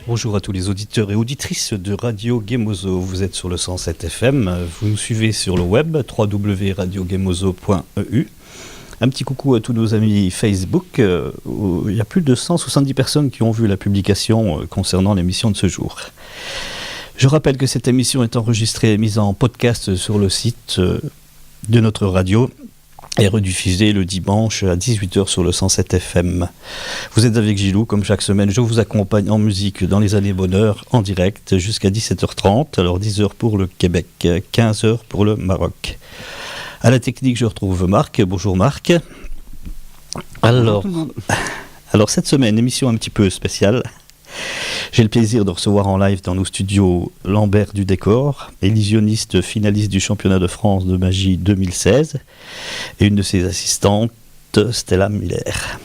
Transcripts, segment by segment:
Bonjour à tous les auditeurs et auditrices de Radio Gemozo. Vous êtes sur le 107 FM, vous nous suivez sur le web www.radiogemozo.eu. Un petit coucou à tous nos amis Facebook. Il y a plus de 170 personnes qui ont vu la publication concernant l'émission de ce jour. Je rappelle que cette émission est enregistrée et mise en podcast sur le site de notre radio et rediffusée le dimanche à 18h sur le 107 FM. Vous êtes avec Gilou, comme chaque semaine. Je vous accompagne en musique dans les années bonheur, en direct, jusqu'à 17h30. Alors 10h pour le Québec, 15h pour le Maroc. À la technique, je retrouve Marc. Bonjour Marc. Alors cette semaine, émission un petit peu spéciale. J'ai le plaisir de recevoir en live dans nos studios Lambert du Décor, illusionniste finaliste du championnat de France de magie 2016, et une de ses assistantes, Stella Miller,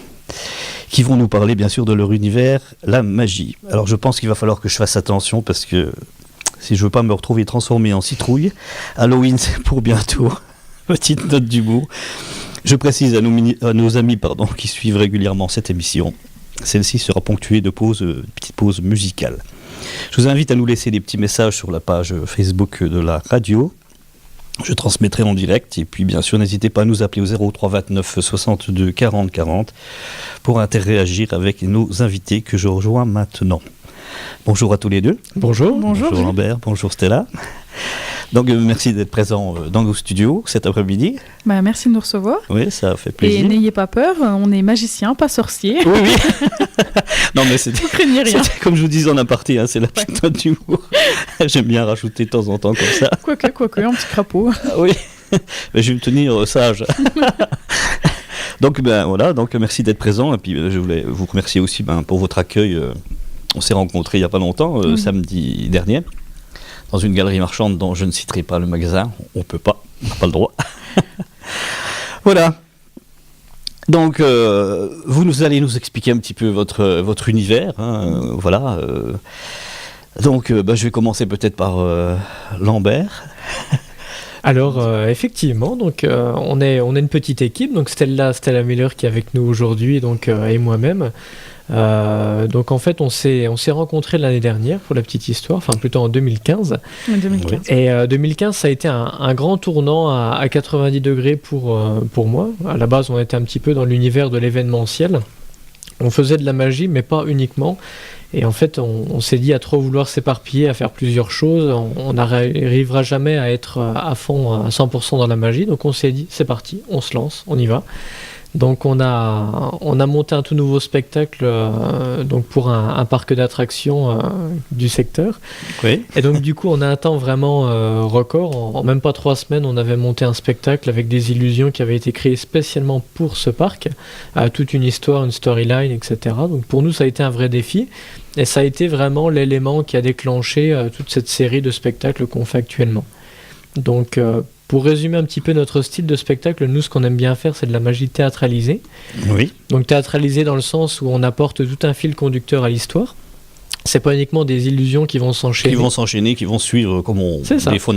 qui vont nous parler bien sûr de leur univers, la magie. Alors je pense qu'il va falloir que je fasse attention parce que si je veux pas me retrouver transformé en citrouille, Halloween c'est pour bientôt. Petite note d'humour. Je précise à nos amis qui suivent régulièrement cette émission. Celle-ci sera ponctuée de petites pauses musicales. Je vous invite à nous laisser des petits messages sur la page Facebook de la radio. Je transmettrai en direct. Et puis, bien sûr, n'hésitez pas à nous appeler au 03 29 62 40 40 pour interagir avec nos invités que je rejoins maintenant. Bonjour à tous les deux. Bonjour. Bonjour Lambert, bonjour Stella. Donc merci d'être présent dans nos studios cet après-midi. Merci de nous recevoir. Oui, ça fait plaisir. Et n'ayez pas peur, on est magicien, pas sorcier. Oui. Non mais c'était, vous craignez rien. C'était comme je vous disais en aparté, c'est la petite note d'humour. J'aime bien rajouter de temps en temps comme ça. Quoique, un petit crapaud. Oui, mais je vais me tenir sage. Donc merci d'être présent. Et puis je voulais vous remercier aussi pour votre accueil. On s'est rencontrés il n'y a pas longtemps, samedi dernier, dans une galerie marchande dont je ne citerai pas le magasin. On n'a pas le droit. Voilà. Donc, vous allez nous expliquer un petit peu votre univers. Voilà. Donc, je vais commencer peut-être par Lambert. Alors, effectivement, donc, on est une petite équipe. Donc, Stella Miller qui est avec nous aujourd'hui et moi-même. Donc en fait on s'est rencontrés l'année dernière pour la petite histoire, enfin plutôt en 2015. Oui, 2015. Et 2015 ça a été un grand tournant à 90 degrés pour moi. À la base on était un petit peu dans l'univers de l'événementiel. On faisait de la magie mais pas uniquement. Et en fait on s'est dit à trop vouloir s'éparpiller, à faire plusieurs choses, on n'arrivera jamais à être à fond, à 100% dans la magie. Donc on s'est dit c'est parti, on se lance, on y va. Donc on a monté un tout nouveau spectacle pour un parc d'attractions du secteur. Oui. Et donc du coup on a un temps vraiment record. En même pas 3 semaines on avait monté un spectacle avec des illusions qui avaient été créées spécialement pour ce parc, toute une histoire, une storyline, etc. Donc pour nous ça a été un vrai défi et ça a été vraiment l'élément qui a déclenché toute cette série de spectacles qu'on fait actuellement. Donc pour résumer un petit peu notre style de spectacle, nous, ce qu'on aime bien faire, c'est de la magie théâtralisée. Oui. Donc théâtralisée dans le sens où on apporte tout un fil conducteur à l'histoire. C'est pas uniquement des illusions qui vont s'enchaîner. Qui vont suivre comme on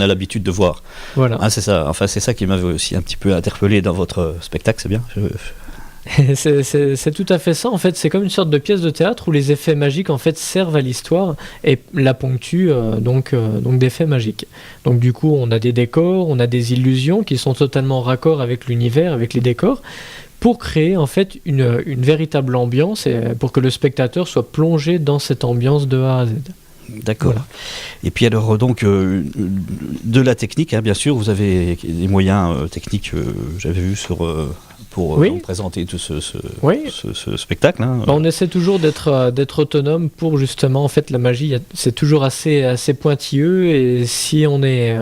a l'habitude de voir. Voilà. C'est ça. Enfin, c'est ça qui m'avait aussi un petit peu interpellé dans votre spectacle, c'est bien. C'est tout à fait ça. En fait, c'est comme une sorte de pièce de théâtre où les effets magiques en fait servent à l'histoire et la ponctuent donc d'effets magiques. Donc du coup, on a des décors, on a des illusions qui sont totalement raccord avec l'univers, avec les décors, pour créer en fait une véritable ambiance et pour que le spectateur soit plongé dans cette ambiance de A à Z. D'accord. Voilà. Et puis alors de la technique, bien sûr, vous avez des moyens techniques, j'avais vu pour présenter tout ce spectacle. On essaie toujours d'être autonome pour justement, en fait, la magie, c'est toujours assez pointilleux et si on est,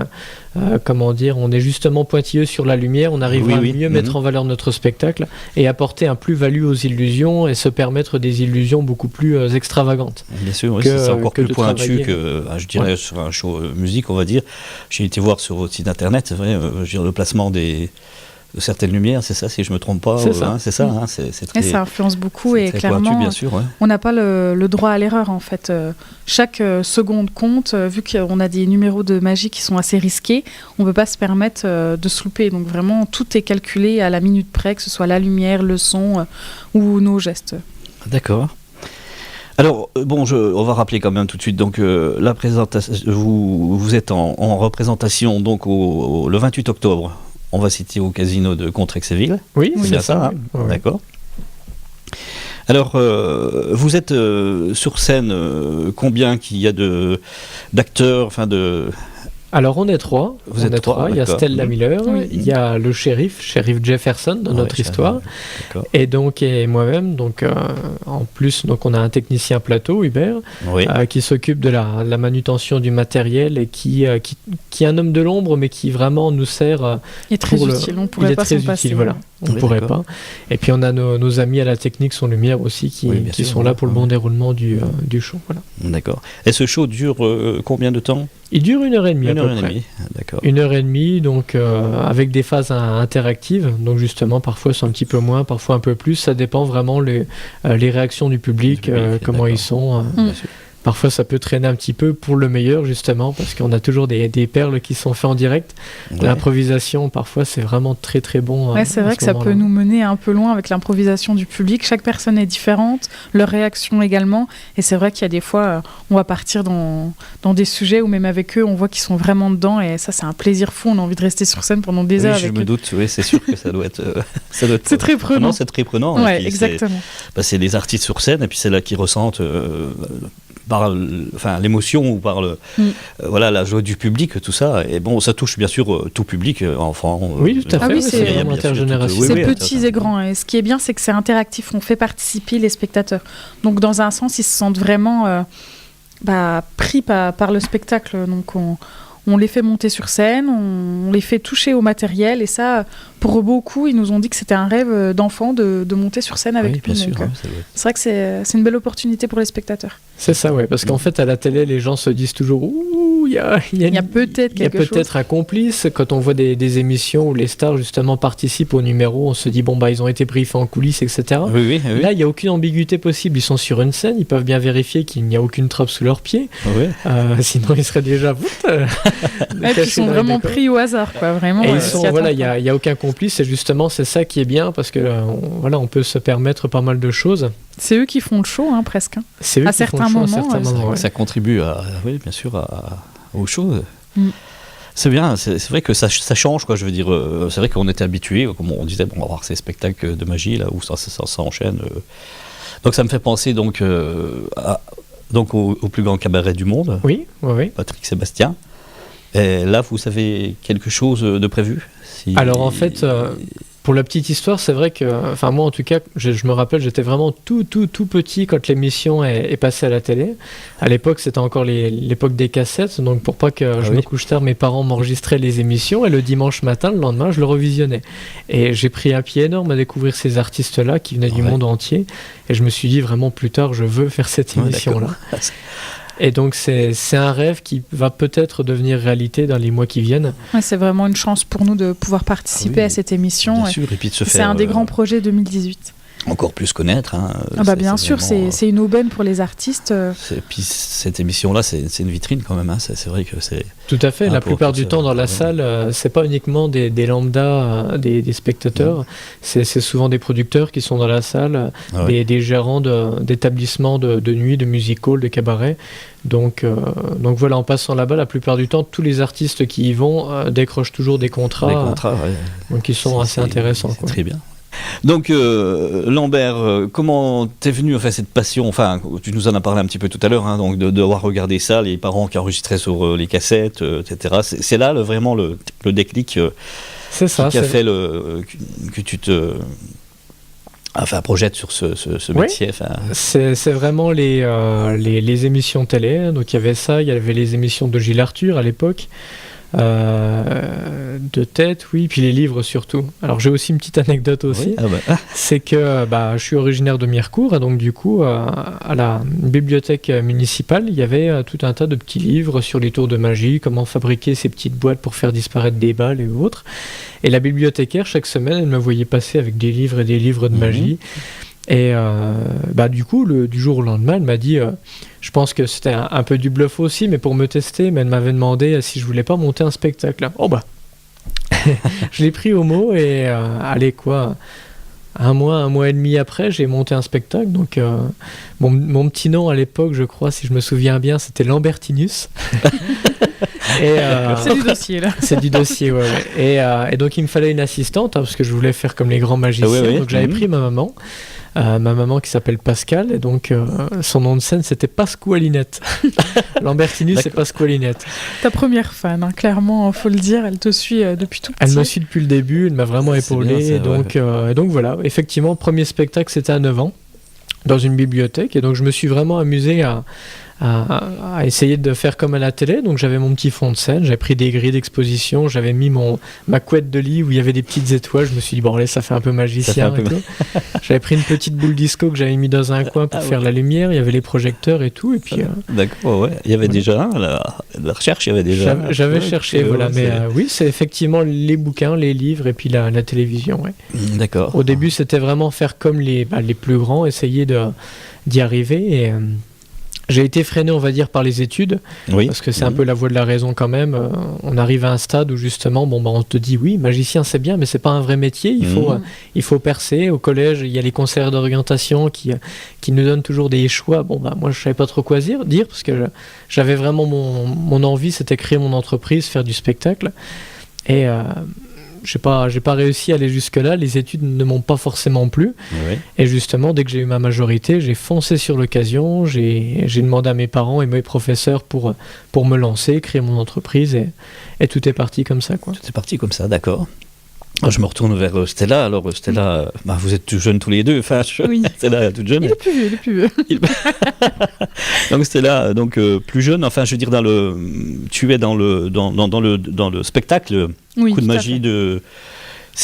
on est justement pointilleux sur la lumière, on arrivera à mieux mettre en valeur notre spectacle et apporter un plus-value aux illusions et se permettre des illusions beaucoup plus extravagantes. Bien sûr, c'est encore plus pointu que, je dirais, sur un show musique, on va dire. J'ai été voir sur votre site internet, c'est vrai, le placement de certaines lumières, c'est ça, si je ne me trompe pas. C'est ça. C'est très, et ça influence beaucoup et clairement, pointu, bien sûr, on n'a pas le droit à l'erreur en fait. Chaque seconde compte, vu qu'on a des numéros de magie qui sont assez risqués, on ne peut pas se permettre de se louper. Donc vraiment, tout est calculé à la minute près, que ce soit la lumière, le son ou nos gestes. D'accord. Alors, on va rappeler quand même tout de suite, donc la présentation, vous êtes en représentation donc le 28 octobre, on va citer au casino de Contrexéville. Oui, c'est bien ça, hein, oui. D'accord. Alors, vous êtes sur scène, combien qu'il y a d'acteurs, enfin de... Alors on est trois. Vous êtes trois. Il y a Stella Miller, il y a le shérif Jefferson dans notre histoire, et moi-même. Donc en plus, donc on a un technicien plateau, Hubert, qui s'occupe de la manutention du matériel et qui est un homme de l'ombre, mais qui vraiment nous sert. Il est très utile. On pourrait pas s'en passer. Voilà. On ne pourrait pas. Et puis on a nos amis à la technique son lumière aussi qui sont là pour le bon déroulement du show. Voilà. D'accord. Et ce show dure combien de temps ? Il dure 1h30 à peu près. D'accord. 1h30, donc avec des phases interactives. Donc justement, parfois c'est un petit peu moins, parfois un peu plus. Ça dépend vraiment les réactions du public, comment ils sont. Parfois ça peut traîner un petit peu pour le meilleur justement, parce qu'on a toujours des perles qui sont faites en direct. L'improvisation, parfois c'est vraiment très très bon. C'est vrai que ça peut nous mener un peu loin avec l'improvisation du public. Chaque personne est différente, leur réaction également. Et c'est vrai qu'il y a des fois, on va partir dans des sujets où même avec eux, on voit qu'ils sont vraiment dedans. Et ça, c'est un plaisir fou. On a envie de rester sur scène pendant des heures avec eux. Je me doute, c'est sûr que ça doit être... c'est très prenant. C'est très prenant. Ouais, exactement. C'est les artistes sur scène et puis c'est là qu'ils ressentent... par l'émotion ou par la joie du public, tout ça. Et bon, ça touche bien sûr tout public, enfants. Oui, tout à fait. C'est vraiment intergénérationnel. C'est petits et grands. Et ce qui est bien, c'est que c'est interactif. On fait participer les spectateurs. Donc, dans un sens, ils se sentent vraiment pris par le spectacle. Donc, on les fait monter sur scène, on les fait toucher au matériel. Et ça, pour beaucoup, ils nous ont dit que c'était un rêve d'enfant de monter sur scène avec nous. Bien sûr, c'est vrai que c'est une belle opportunité pour les spectateurs. C'est ça, ouais, parce qu'en fait, à la télé, les gens se disent toujours « Ouh, il y a peut-être un complice ». Quand on voit des émissions où les stars, justement, participent au numéro, on se dit « Bon, ils ont été briefés en coulisses, etc. » Là, il n'y a aucune ambiguïté possible. Ils sont sur une scène, ils peuvent bien vérifier qu'il n'y a aucune trappe sous leurs pieds. Sinon, ils seraient déjà... Ils sont vraiment pris au hasard, quoi, vraiment. Et il n'y a aucun complice, et justement, c'est ça qui est bien, parce que on peut se permettre pas mal de choses. C'est eux qui font le show, presque. C'est eux à certains moments. Ça contribue bien sûr, aux choses. C'est bien, c'est vrai que ça change, quoi. Je veux dire, c'est vrai qu'on était habitués, comme on disait, on va voir ces spectacles de magie là où ça enchaîne. Donc ça me fait penser donc au plus grand cabaret du monde. Oui. Patrick Sébastien. Et là, vous avez quelque chose de prévu ? Alors en fait, pour la petite histoire, c'est vrai que, moi en tout cas, je me rappelle, j'étais vraiment tout petit quand l'émission est passée à la télé. À l'époque, c'était encore l'époque des cassettes, donc pour pas que je me couche tard, mes parents m'enregistraient les émissions, et le dimanche matin, le lendemain, je le revisionnais. Et j'ai pris un pied énorme à découvrir ces artistes-là qui venaient du monde entier, et je me suis dit vraiment plus tard, je veux faire cette émission-là. Et donc c'est un rêve qui va peut-être devenir réalité dans les mois qui viennent. C'est vraiment une chance pour nous de pouvoir participer à cette émission. Bien sûr, et puis de se faire... C'est un des grands projets 2018. Encore plus connaître. Bien sûr, vraiment, c'est une aubaine pour les artistes. Et puis cette émission-là, c'est une vitrine quand même. C'est vrai que c'est... Tout à fait. La plupart du temps dans la salle, c'est pas uniquement des lambdas, des spectateurs. C'est souvent des producteurs qui sont dans la salle, des gérants d'établissements de nuit, de music hall, de cabaret. Donc voilà, en passant là-bas, la plupart du temps, tous les artistes qui y vont décrochent toujours des contrats. Donc ils sont assez intéressants. C'est très bien. Donc Lambert, comment t'es venu cette passion, tu nous en as parlé un petit peu tout à l'heure, donc d'avoir regardé ça, les parents qui enregistraient sur les cassettes, etc. C'est là vraiment le déclic qui a fait que tu te projettes sur ce métier. C'est vraiment les émissions télé, donc il y avait ça, il y avait les émissions de Gilles Arthur à l'époque. De tête, oui, puis les livres surtout. Alors j'ai aussi une petite anecdote aussi, c'est que je suis originaire de Mirecourt, et donc du coup à la bibliothèque municipale, il y avait tout un tas de petits livres sur les tours de magie, comment fabriquer ces petites boîtes pour faire disparaître des balles et autres. Et la bibliothécaire, chaque semaine, elle me voyait passer avec des livres et des livres de magie. Et du coup, du jour au lendemain, elle m'a dit, je pense que c'était un peu du bluff aussi, mais pour me tester, elle m'avait demandé si je voulais pas monter un spectacle. Je l'ai pris au mot et allez quoi. un mois et demi après, j'ai monté un spectacle. Donc, mon petit nom à l'époque, je crois, si je me souviens bien, c'était Lambertinus. C'est du dossier, là. C'est du dossier, ouais. Et donc, il me fallait une assistante, hein, parce que je voulais faire comme les grands magiciens. Donc, j'avais pris ma maman qui s'appelle Pascal, et donc son nom de scène c'était Pasqualinette. Lambertinus, c'est Pasqualinette. Ta première fan, hein, clairement, faut le dire, elle te suit depuis tout petit. Elle me suit depuis le début, elle m'a vraiment épaulé. Bien, et donc voilà, effectivement, premier spectacle c'était à 9 ans, dans une bibliothèque, et donc je me suis vraiment amusé à essayer de faire comme à la télé. Donc j'avais mon petit fond de scène, j'avais pris des grilles d'exposition, j'avais mis ma couette de lit où il y avait des petites étoiles. Je me suis dit bon allez, ça fait un peu magicien et tout. J'avais pris une petite boule disco que j'avais mis dans un coin pour faire la lumière. Il y avait les projecteurs et tout, et puis d'accord, ouais. Il y avait déjà la recherche, il y avait déjà j'avais cherché, voilà. Mais oui, c'est effectivement les bouquins, les livres et puis la télévision, ouais. D'accord. Au début c'était vraiment faire comme les plus grands, essayer d'y arriver. Et j'ai été freiné, on va dire, par les études, parce que c'est un peu la voie de la raison quand même. On arrive à un stade où justement, on te dit oui, magicien c'est bien, mais c'est pas un vrai métier. Il faut percer. Au collège, il y a les conseillers d'orientation qui nous donnent toujours des choix. Moi je savais pas trop quoi dire, parce que j'avais vraiment mon envie, c'était créer mon entreprise, faire du spectacle. Et j'ai pas réussi à aller jusque-là, les études ne m'ont pas forcément plu. Oui. Et justement, dès que j'ai eu ma majorité, j'ai foncé sur l'occasion, j'ai demandé à mes parents et mes professeurs pour me lancer, créer mon entreprise, et tout est parti comme ça, quoi. Tout est parti comme ça, d'accord. Alors, je me retourne vers Stella. Alors Stella, vous êtes tout jeunes tous les deux. Enfin, oui. Stella toute jeune. Il est plus vieux. Donc Stella, plus jeune. Enfin, je veux dire tu es dans le spectacle. Oui, Coup de magie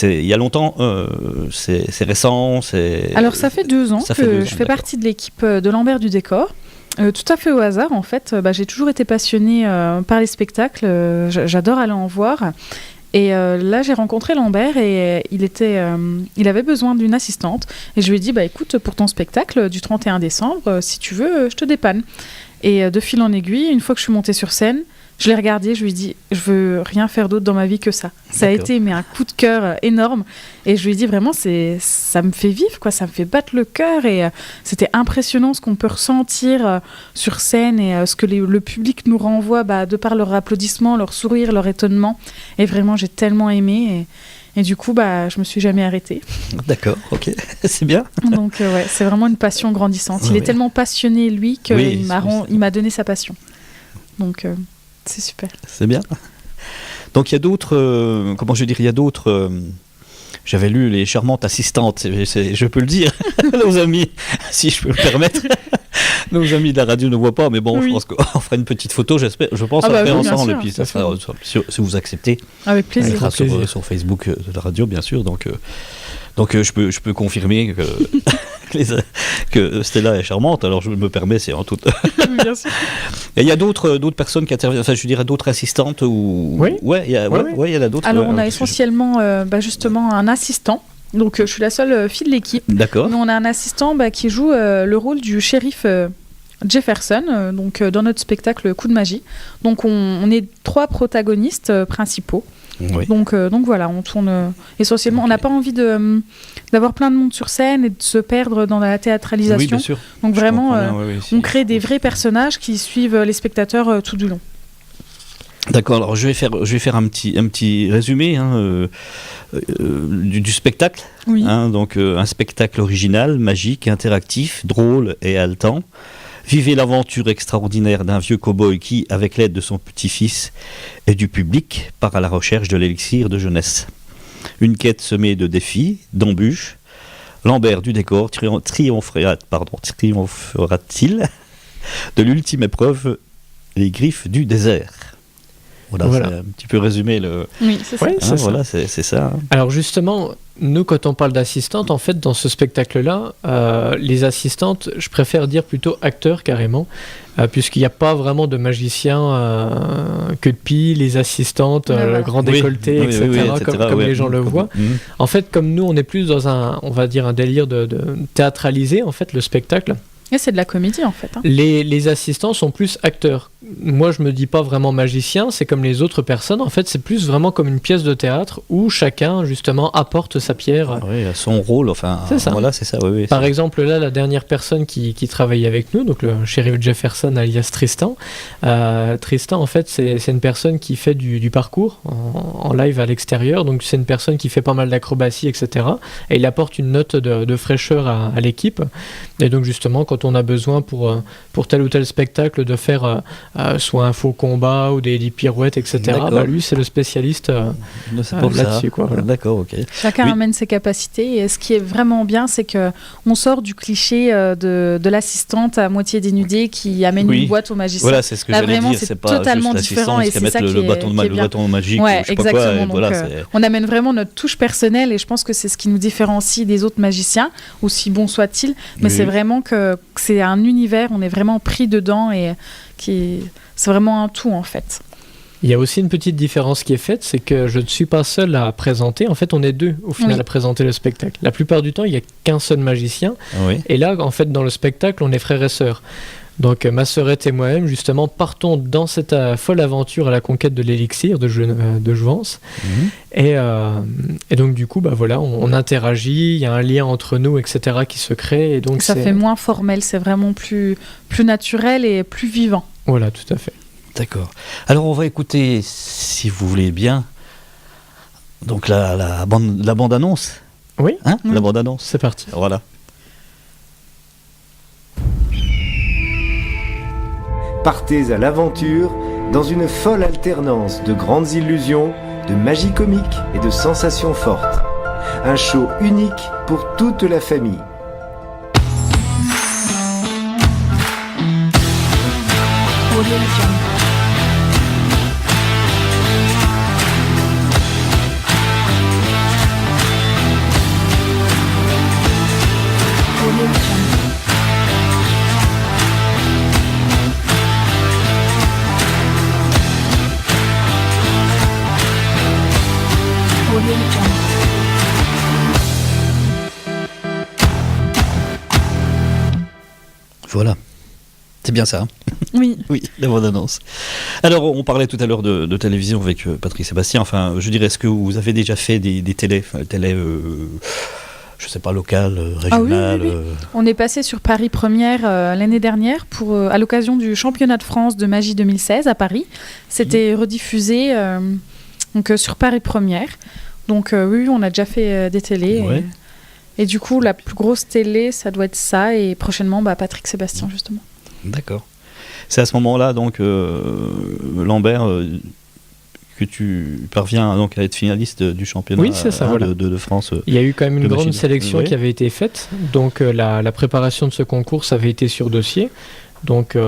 il y a longtemps. C'est récent. Alors ça fait 2 ans que je fais partie de l'équipe de Lambert du Décor. Tout à fait au hasard, en fait. J'ai toujours été passionnée par les spectacles. J'adore aller en voir. Et là, j'ai rencontré Lambert et il avait besoin d'une assistante. Et je lui ai dit, écoute, pour ton spectacle du 31 décembre, si tu veux, je te dépanne. Et de fil en aiguille, une fois que je suis montée sur scène, je l'ai regardé, je lui ai dit, je veux rien faire d'autre dans ma vie que ça. Ça a été un coup de cœur énorme. Et je lui ai dit, vraiment, ça me fait vivre, quoi. Ça me fait battre le cœur. Et c'était impressionnant ce qu'on peut ressentir sur scène et ce que le public nous renvoie de par leur applaudissement, leur sourire, leur étonnement. Et vraiment, j'ai tellement aimé. Et du coup, je me suis jamais arrêtée. D'accord, ok, c'est bien. Donc, c'est vraiment une passion grandissante. Il est tellement passionné, lui, qu'il m'a donné sa passion. Donc... c'est super. C'est bien. Donc il y a d'autres, j'avais lu les charmantes assistantes, je peux le dire, nos amis, si je peux me permettre. Nos amis de la radio ne voient pas, mais bon, je pense qu'on fera une petite photo, je pense, à faire ensemble, et puis ça sera, si vous acceptez. Avec plaisir. Sur Facebook de la radio, bien sûr. Donc je peux confirmer que Stella est charmante, alors je me permets, c'est en toute... Bien sûr. Et il y a d'autres personnes qui interviennent, enfin je dirais d'autres assistantes ou... Oui. Il y en a d'autres. Alors on a essentiellement justement un assistant. Donc je suis la seule fille de l'équipe. D'accord. Mais on a un assistant qui joue le rôle du shérif Jefferson, dans notre spectacle Coup de magie. Donc on est 3 protagonistes principaux. Oui. Donc voilà, on tourne essentiellement. Okay. On n'a pas envie d'avoir plein de monde sur scène et de se perdre dans la théâtralisation. Oui, bien sûr. Donc vraiment, on crée des vrais personnages qui suivent les spectateurs tout du long. D'accord, alors je vais faire un petit résumé du spectacle. Oui. Donc un spectacle original, magique, interactif, drôle et haletant. Vivez l'aventure extraordinaire d'un vieux cow-boy qui, avec l'aide de son petit-fils et du public, part à la recherche de l'élixir de jeunesse. Une quête semée de défis, d'embûches. Lambert du Décor triomphera-t-il de l'ultime épreuve, les griffes du désert. Voilà. C'est un petit peu résumé le... Oui, c'est ça. Voilà, c'est ça. Alors justement, nous, quand on parle d'assistantes, en fait, dans ce spectacle-là, les assistantes, je préfère dire plutôt acteurs carrément, puisqu'il n'y a pas vraiment de magiciens que de pie, les assistantes, grand décolleté, etc., comme les gens le voient. En fait, comme nous, on est plus dans un délire de théâtraliser, en fait, le spectacle. Et c'est de la comédie en fait. Les assistants sont plus acteurs. Moi, je me dis pas vraiment magicien, c'est comme les autres personnes. En fait, c'est plus vraiment comme une pièce de théâtre où chacun, justement, apporte sa pierre. Oui, son rôle, enfin, c'est ça. Voilà, c'est ça. Oui, Par exemple, là, la dernière personne qui travaillait avec nous, donc le shérif Jefferson alias Tristan. Tristan, en fait, c'est une personne qui fait du parcours en live à l'extérieur. Donc, c'est une personne qui fait pas mal d'acrobatie, etc. Et il apporte une note de fraîcheur à l'équipe. Et donc, justement, quand on a besoin pour tel ou tel spectacle de faire soit un faux combat ou des pirouettes, etc. Lui, c'est le spécialiste là-dessus. Quoi, voilà. D'accord, ok. Chacun amène ses capacités. Et ce qui est vraiment bien, c'est qu'on sort du cliché de l'assistante à moitié dénudée qui amène une boîte au magicien. Voilà, c'est ce que j'allais dire. C'est totalement différent et c'est ça qui est bien. Le bâton magique. Ouais, exactement. Donc, voilà, on amène vraiment notre touche personnelle et je pense que c'est ce qui nous différencie des autres magiciens, aussi bon soit-il. Mais c'est vraiment que c'est un univers, on est vraiment pris dedans et c'est vraiment un tout en fait. Il y a aussi une petite différence qui est faite, c'est que je ne suis pas seul à présenter. En fait, on est deux au final à présenter le spectacle. La plupart du temps, il n'y a qu'un seul magicien. Oui. Et là, en fait, dans le spectacle, on est frères et sœurs. Donc, ma sœurette et moi-même, justement, partons dans cette folle aventure à la conquête de l'élixir de Jouvence. Et donc, du coup, voilà, on interagit, il y a un lien entre nous, etc., qui se crée. Et donc, ça fait moins formel, c'est vraiment plus naturel et plus vivant. Voilà, tout à fait. D'accord. Alors, on va écouter, si vous voulez bien, donc la bande-annonce. Oui. La bande-annonce. C'est parti. Voilà. Partez à l'aventure dans une folle alternance de grandes illusions, de magie comique et de sensations fortes. Un show unique pour toute la famille. Voilà. C'est bien ça. Oui. Oui, la bande-annonce. Alors, on parlait tout à l'heure de télévision avec Patrick Sébastien. Enfin, je dirais, est-ce que vous avez déjà fait des télés, je sais pas, locales, régionales? Oui. On est passé sur Paris Première l'année dernière à l'occasion du championnat de France de magie 2016 à Paris. C'était rediffusé sur Paris Première. Donc oui, on a déjà fait des télés. Ouais. Et du coup, la plus grosse télé, ça doit être ça. Et prochainement, Patrick Sébastien, justement. D'accord. C'est à ce moment-là, donc, Lambert, que tu parviens donc à être finaliste du championnat de France. Il y a eu quand même une grande sélection qui avait été faite. Donc, la préparation de ce concours, avait été sur dossier. Donc,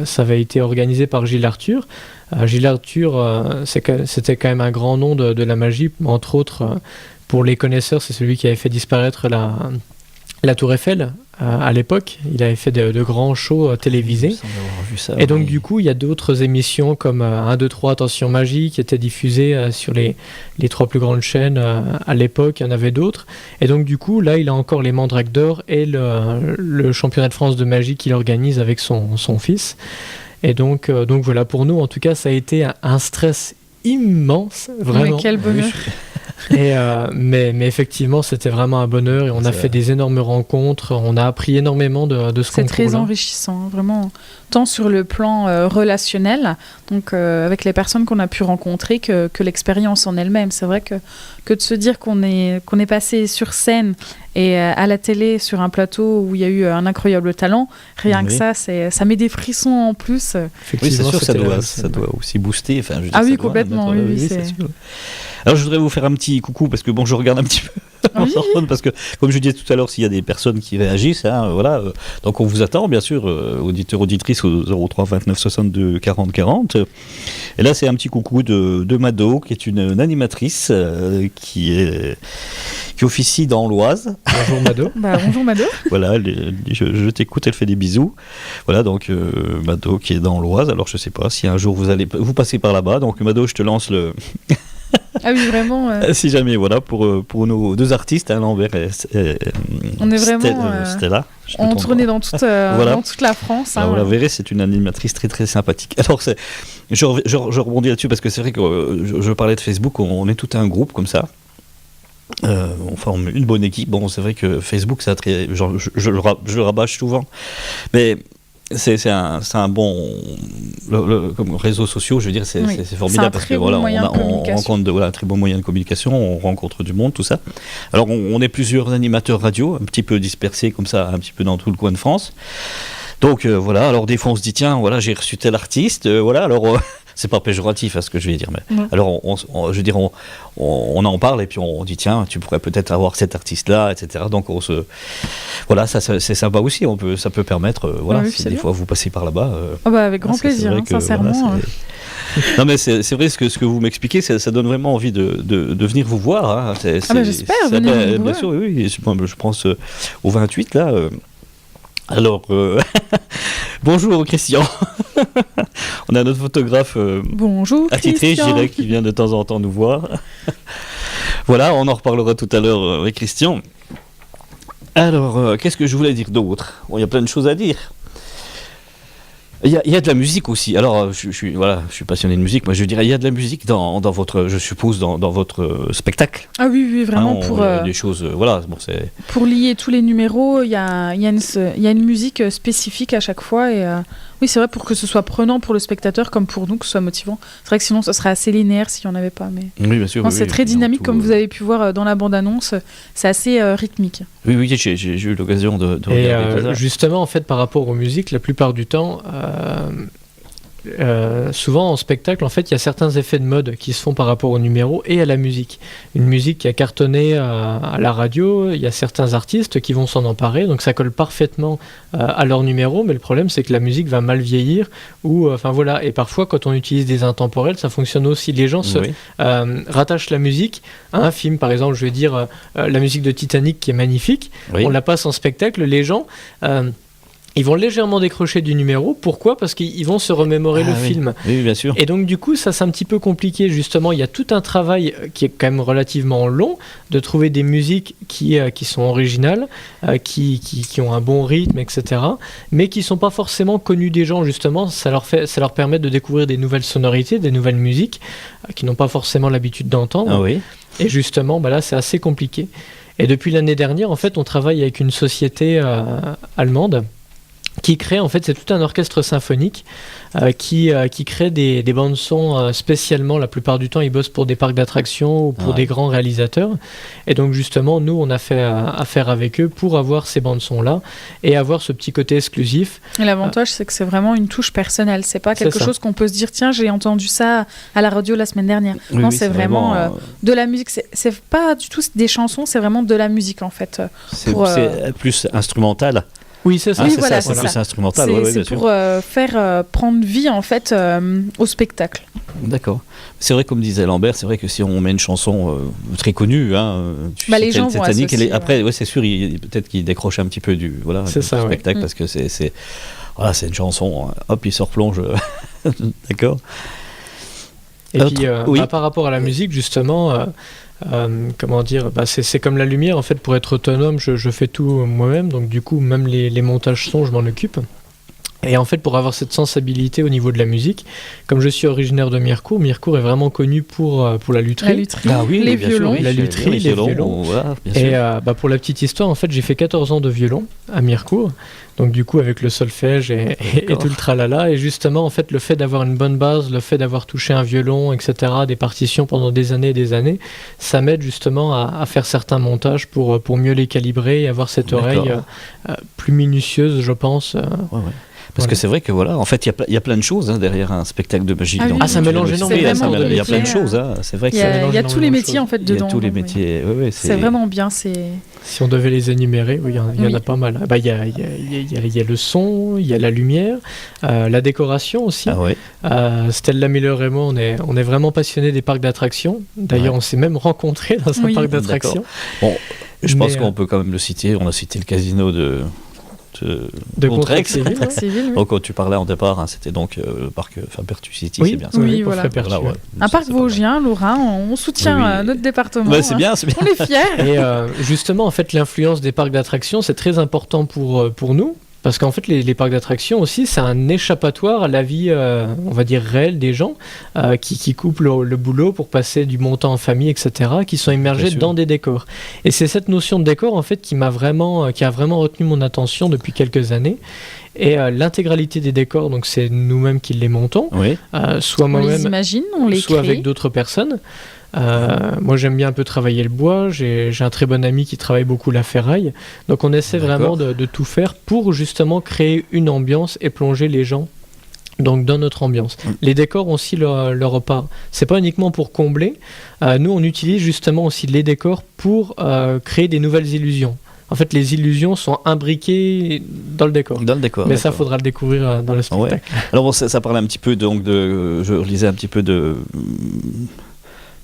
ça avait été organisé par Gilles Arthur. Gilles Arthur, c'était quand même un grand nom de la magie, entre autres. Pour les connaisseurs, c'est celui qui avait fait disparaître la Tour Eiffel à l'époque. Il avait fait de grands shows télévisés. Et donc, du coup, il y a d'autres émissions comme 1, 2, 3, Attention Magie, qui étaient diffusées sur les 3 plus grandes chaînes à l'époque. Il y en avait d'autres. Et donc, du coup, là, il a encore les Mandrakes d'Or et le championnat de France de magie qu'il organise avec son fils. Et donc voilà, pour nous, en tout cas, ça a été un stress immense, vraiment. Mais quel bonheur. Mais effectivement, c'était vraiment un bonheur et on a fait des énormes rencontres, on a appris énormément de ce concours-là. C'est très enrichissant, vraiment, tant sur le plan relationnel, donc avec les personnes qu'on a pu rencontrer, que l'expérience en elle-même. C'est vrai que de se dire qu'on est passé sur scène et à la télé sur un plateau où il y a eu un incroyable talent, rien que ça met des frissons en plus. Oui, c'est sûr, ça doit aussi booster. Enfin, complètement. C'est sûr. Alors, je voudrais vous faire un petit coucou parce que je regarde un petit peu parce que, comme je disais tout à l'heure, s'il y a des personnes qui réagissent, voilà, donc on vous attend, bien sûr, auditeurs, auditrices au 03 29 62 40 40. Et là, c'est un petit coucou de Mado, qui est une animatrice qui officie dans l'Oise. Bonjour Mado. Bonjour Mado. Voilà, je t'écoute, elle fait des bisous. Voilà, donc Mado qui est dans l'Oise. Alors, je sais pas si un jour vous passez par là-bas. Donc, Mado, je te lance le... Ah oui, vraiment. Si jamais, voilà, pour nos deux artistes, hein, Lambert et On est vraiment Stella. en tournée dans toute la France. Alors, vous la verrez, c'est une animatrice très très sympathique. Alors, je rebondis là-dessus parce que c'est vrai que je parlais de Facebook, on est tout un groupe comme ça. On forme une bonne équipe. Bon, c'est vrai que Facebook, ça je le rabâche souvent, mais c'est un bon comme réseaux sociaux, je veux dire, c'est formidable parce que voilà, on rencontre un très bon moyen de communication, on rencontre du monde, tout ça. Alors on est plusieurs animateurs radio, un petit peu dispersés comme ça, un petit peu dans tout le coin de France. Donc voilà, alors des fois on se dit tiens, voilà, j'ai reçu tel artiste, voilà, alors c'est pas péjoratif à ce que je vais dire, mais alors je veux dire, on en parle et puis on dit tiens, tu pourrais peut-être avoir cet artiste-là, etc. Donc voilà, ça c'est sympa aussi. Ça peut permettre, voilà, si des fois vous passez par là-bas. Avec grand plaisir, sincèrement. Voilà, non mais c'est vrai ce que vous m'expliquez, ça donne vraiment envie de venir vous voir. Hein. J'espère venir. Bien sûr, oui. Je pense au 28 là. Alors, bonjour Christian. On a notre photographe bonjour, attitré, je dirais, qui vient de temps en temps nous voir. Voilà, on en reparlera tout à l'heure avec Christian. Alors, qu'est-ce que je voulais dire d'autre ? Bon, il y a plein de choses à dire. Il y a de la musique aussi. Alors, je suis passionné de musique. Moi, je dirais, il y a de la musique dans votre, je suppose, dans votre spectacle. Ah oui, vraiment pour des choses, voilà. Bon, c'est pour lier tous les numéros. Il y a une musique spécifique à chaque fois et oui, c'est vrai, pour que ce soit prenant pour le spectateur comme pour nous, que ce soit motivant. C'est vrai que sinon, ça serait assez linéaire s'il n'y en avait pas. Mais oui, bien sûr. Non, c'est très dynamique, comme vous avez pu voir dans la bande-annonce. C'est assez rythmique. Oui, j'ai eu l'occasion de regarder ça. Justement, en fait, par rapport aux musiques, la plupart du temps, souvent en spectacle, en fait, il y a certains effets de mode qui se font par rapport au numéro et à la musique. Une musique qui a cartonné à la radio, il y a certains artistes qui vont s'en emparer, donc ça colle parfaitement à leur numéro, mais le problème c'est que la musique va mal vieillir, voilà. Et parfois quand on utilise des intemporels, ça fonctionne aussi. Les gens rattachent la musique à un film, par exemple, je vais dire la musique de Titanic qui est magnifique, on la passe en spectacle, les gens... ils vont légèrement décrocher du numéro. Pourquoi ? Parce qu'ils vont se remémorer le film. Oui, bien sûr. Et donc, du coup, ça, c'est un petit peu compliqué, justement. Il y a tout un travail qui est quand même relativement long, de trouver des musiques qui sont originales, qui ont un bon rythme, etc., mais qui ne sont pas forcément connues des gens, justement. Ça leur permet de découvrir des nouvelles sonorités, des nouvelles musiques, qu'ils n'ont pas forcément l'habitude d'entendre. Ah oui. Et justement, là, c'est assez compliqué. Et depuis l'année dernière, en fait, on travaille avec une société allemande qui crée, en fait, c'est tout un orchestre symphonique qui crée des bandes-sons spécialement. La plupart du temps, ils bossent pour des parcs d'attractions ou pour des grands réalisateurs. Et donc, justement, nous, on a fait affaire avec eux pour avoir ces bandes-sons-là et avoir ce petit côté exclusif. Et l'avantage, c'est que c'est vraiment une touche personnelle. C'est pas quelque chose qu'on peut se dire, tiens, j'ai entendu ça à la radio la semaine dernière. Non, c'est vraiment de la musique. C'est pas du tout des chansons, c'est vraiment de la musique, en fait. C'est plus instrumental. Oui, c'est ça. Oui, c'est plus instrumental. C'est pour faire prendre vie, en fait, au spectacle. D'accord. C'est vrai, comme disait Lambert, c'est vrai que si on met une chanson très connue, les gens vont associer. Après, c'est sûr, peut-être qu'ils décrochent un petit peu du spectacle, parce que c'est une chanson, hop, il se replonge. D'accord. Et puis, par rapport à la musique, justement... c'est comme la lumière, en fait. Pour être autonome, je fais tout moi-même, donc du coup même les montages son, je m'en occupe. Et en fait, pour avoir cette sensibilité au niveau de la musique, comme je suis originaire de Mirecourt est vraiment connu pour la lutherie. Les violons. La lutherie, les violons. Voilà, et pour la petite histoire, en fait, j'ai fait 14 ans de violon à Mirecourt. Donc du coup, avec le solfège et tout le tralala. Et justement, en fait, le fait d'avoir une bonne base, le fait d'avoir touché un violon, etc., des partitions pendant des années, ça m'aide justement à faire certains montages pour mieux les calibrer et avoir cette oreille plus minutieuse, je pense. Parce que c'est vrai que en fait, il y a plein de choses derrière un spectacle de magie. Ça mélange énormément. Il y a plein de choses. C'est vrai que il y a tous les métiers en fait dedans. Il y a tous les métiers. C'est vraiment bien. Si on devait les énumérer, il y en a pas mal. Il y a le son, il y a la lumière, la décoration aussi. Stella Miller et moi, on est vraiment passionnés des parcs d'attractions. D'ailleurs, on s'est même rencontrés dans un parc d'attractions. Bon, je pense qu'on peut quand même le citer. On a cité le casino de de contrat Contrex. civil. Contrat civil, oui. Donc, quand tu parlais en départ, hein, c'était donc le parc Fabertu City, Oui, c'est bien ça. Oui, pour voilà. Frépertuis, Voilà, ouais. Un Ça, parc c'est pas mal. vosgien, Lorrain, on soutient Oui. notre département. Ouais, c'est bien, c'est bien. On est fiers. Et justement, en fait, l'influence des parcs d'attractions, c'est très important pour nous. Parce qu'en fait, les parcs d'attractions aussi, c'est un échappatoire à la vie, on va dire, réelle des gens qui coupent le boulot pour passer du bon temps en famille, etc., qui sont Bien immergés sûr. dans des décors. Et c'est cette notion de décor, en fait, qui a vraiment retenu mon attention depuis quelques années. Et l'intégralité des décors, donc c'est nous-mêmes qui les montons, Oui, soit On les moi-même, imagine, on les soit crée. avec d'autres personnes. Moi, j'aime bien un peu travailler le bois. J'ai un très bon ami qui travaille beaucoup la ferraille. Donc, on essaie D'accord. vraiment de tout faire pour justement créer une ambiance et plonger les gens donc dans notre ambiance. Les décors ont aussi leur part. C'est pas uniquement pour combler. Nous, on utilise justement aussi les décors pour créer des nouvelles illusions. En fait, les illusions sont imbriquées dans le décor. dans le décor. Mais ça, d'accord. faudra le découvrir dans le spectacle. Alors, bon, ça parle un petit peu donc je lisais un petit peu